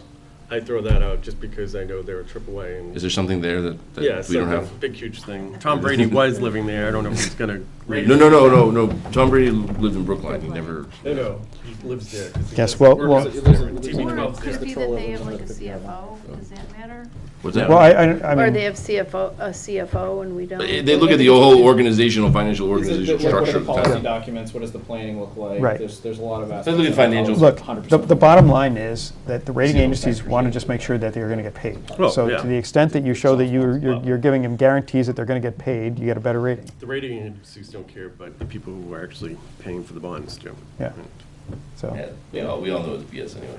I throw that out just because I know they're a AAA and. Is there something there that Yeah, we don't something, have? big, huge thing. Tom Brady was living there. I don't know if he's gonna. No. Tom Brady lived in Brookline. He never. No, he lives there. 'cause he Yes, does well- work well- there and Or TV12 could it be control that they over have like a 150 CFO? Does that matter? What's that? Well, I Or mean, they have a CFO and we don't? They look at the whole organizational, financial organizational What are structure. the policy documents, what does the planning look like? Right. There's a lot of aspects. They look at financials. look, 100%. the bottom line is that the rating agencies want to just make sure that they're going to get paid. Well, So yeah. to the extent that you show that you're giving them guarantees that they're going to get paid, you get a better rating. The rating agencies don't care, but the people who are actually paying for the bonds do. Yeah. So, Yeah, we all know it's BS anyway.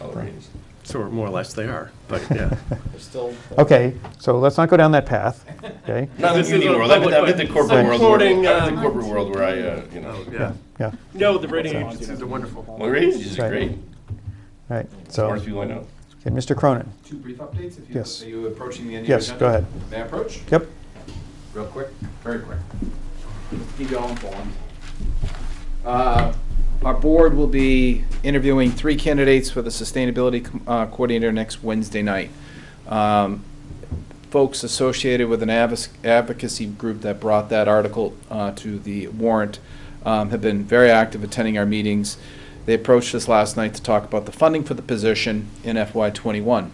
All the ratings. So more or less they are, but yeah. There's still. okay, so let's not go down that path, okay? Not in This the is union a world. I'm public- in the corporate I'm world. quoting, I'm in the corporate world where I, you know. Yeah. Yeah, No, the rating agencies are wonderful. Well, the ratings is Right. great. right, so, Smartest people I know. okay, Mr. Cronin, Two brief updates, if you, Yes. are you approaching the end of your yes, agenda? go ahead. May I approach? Yep, Real quick, very quick. Keep you all informed. Our board will be interviewing 3 candidates for the Sustainability Coordinator next Wednesday night. Folks associated with an advocacy group that brought that article to the warrant have been very active attending our meetings. They approached us last night to talk about the funding for the position in FY21.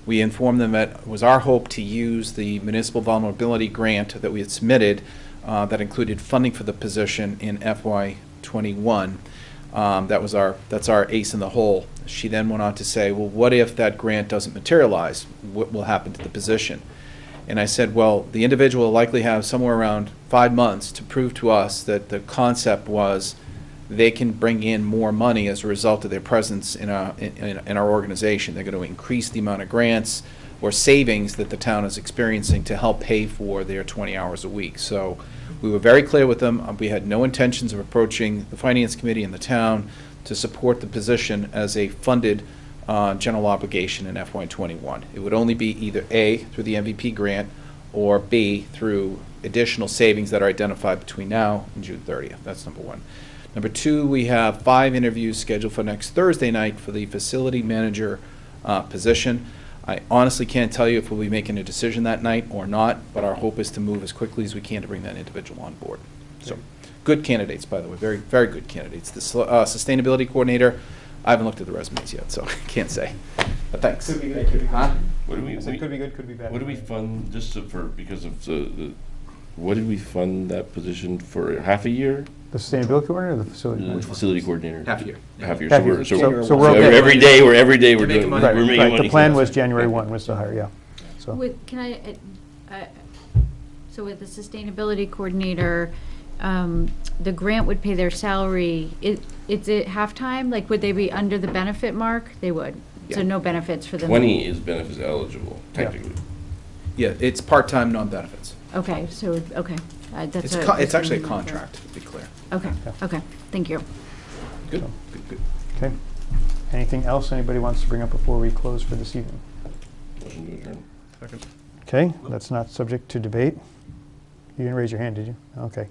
We informed them that it was our hope to use the municipal vulnerability grant that we had submitted that included funding for the position in FY21. That's our ace in the hole. She then went on to say, well, what if that grant doesn't materialize? What will happen to the position? And I said, well, the individual will likely have somewhere around 5 months to prove to us that the concept was they can bring in more money as a result of their presence in our organization. They're going to increase the amount of grants or savings that the town is experiencing to help pay for their 20 hours a week. So we were very clear with them. We had no intentions of approaching the Finance Committee in the town to support the position as a funded general obligation in FY21. It would only be either A, through the MVP grant, or B, through additional savings that are identified between now and June 30th. That's number one. Number two, we have 5 interviews scheduled for next Thursday night for the facility manager position. I honestly can't tell you if we'll be making a decision that night or not, but our hope is to move as quickly as we can to bring that individual on board. So, good candidates, by the way, very, very good candidates. The sustainability coordinator, I haven't looked at the resumes yet, so I can't say. But thanks. Could be good, could be bad. What do we? I said could be good, could be bad. What do we fund just because of the? What did we fund that position for? Half a year? The sustainability coordinator or the facility The manager? facility coordinator. Half a year. Half a year. Half So year. we're So we're okay. every day we're You're making doing money. Right, we're making right, money. the plan was January 1 was to hire, yeah. So, Can so with the sustainability coordinator, the grant would pay their salary, it's at halftime? Like, would they be under the benefit mark? They would. So Yeah. no benefits for them? 20 is benefits eligible technically. Yeah, it's part-time, non-benefits. Okay, so, okay. That's It's actually a contract, to be clear. Okay, okay, thank you. Good, good, good. okay. Anything else anybody wants to bring up before we close for this evening? Motion to adjourn. Okay, that's not subject to debate. You didn't raise your hand, did you? Okay.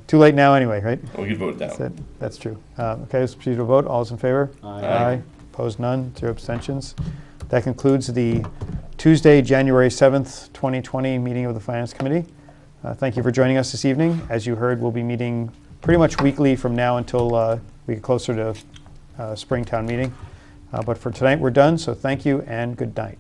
Too late now anyway, right? Oh, we could vote it That's down. it. That's true. Okay, let's proceed to a vote. All is in favor? Aye. Opposed, none. 0 abstentions. That concludes the Tuesday, January 7th, 2020 meeting of the Finance Committee. Thank you for joining us this evening. As you heard, we'll be meeting pretty much weekly from now until we get closer to Springtown meeting. But for tonight, we're done, so thank you and good night.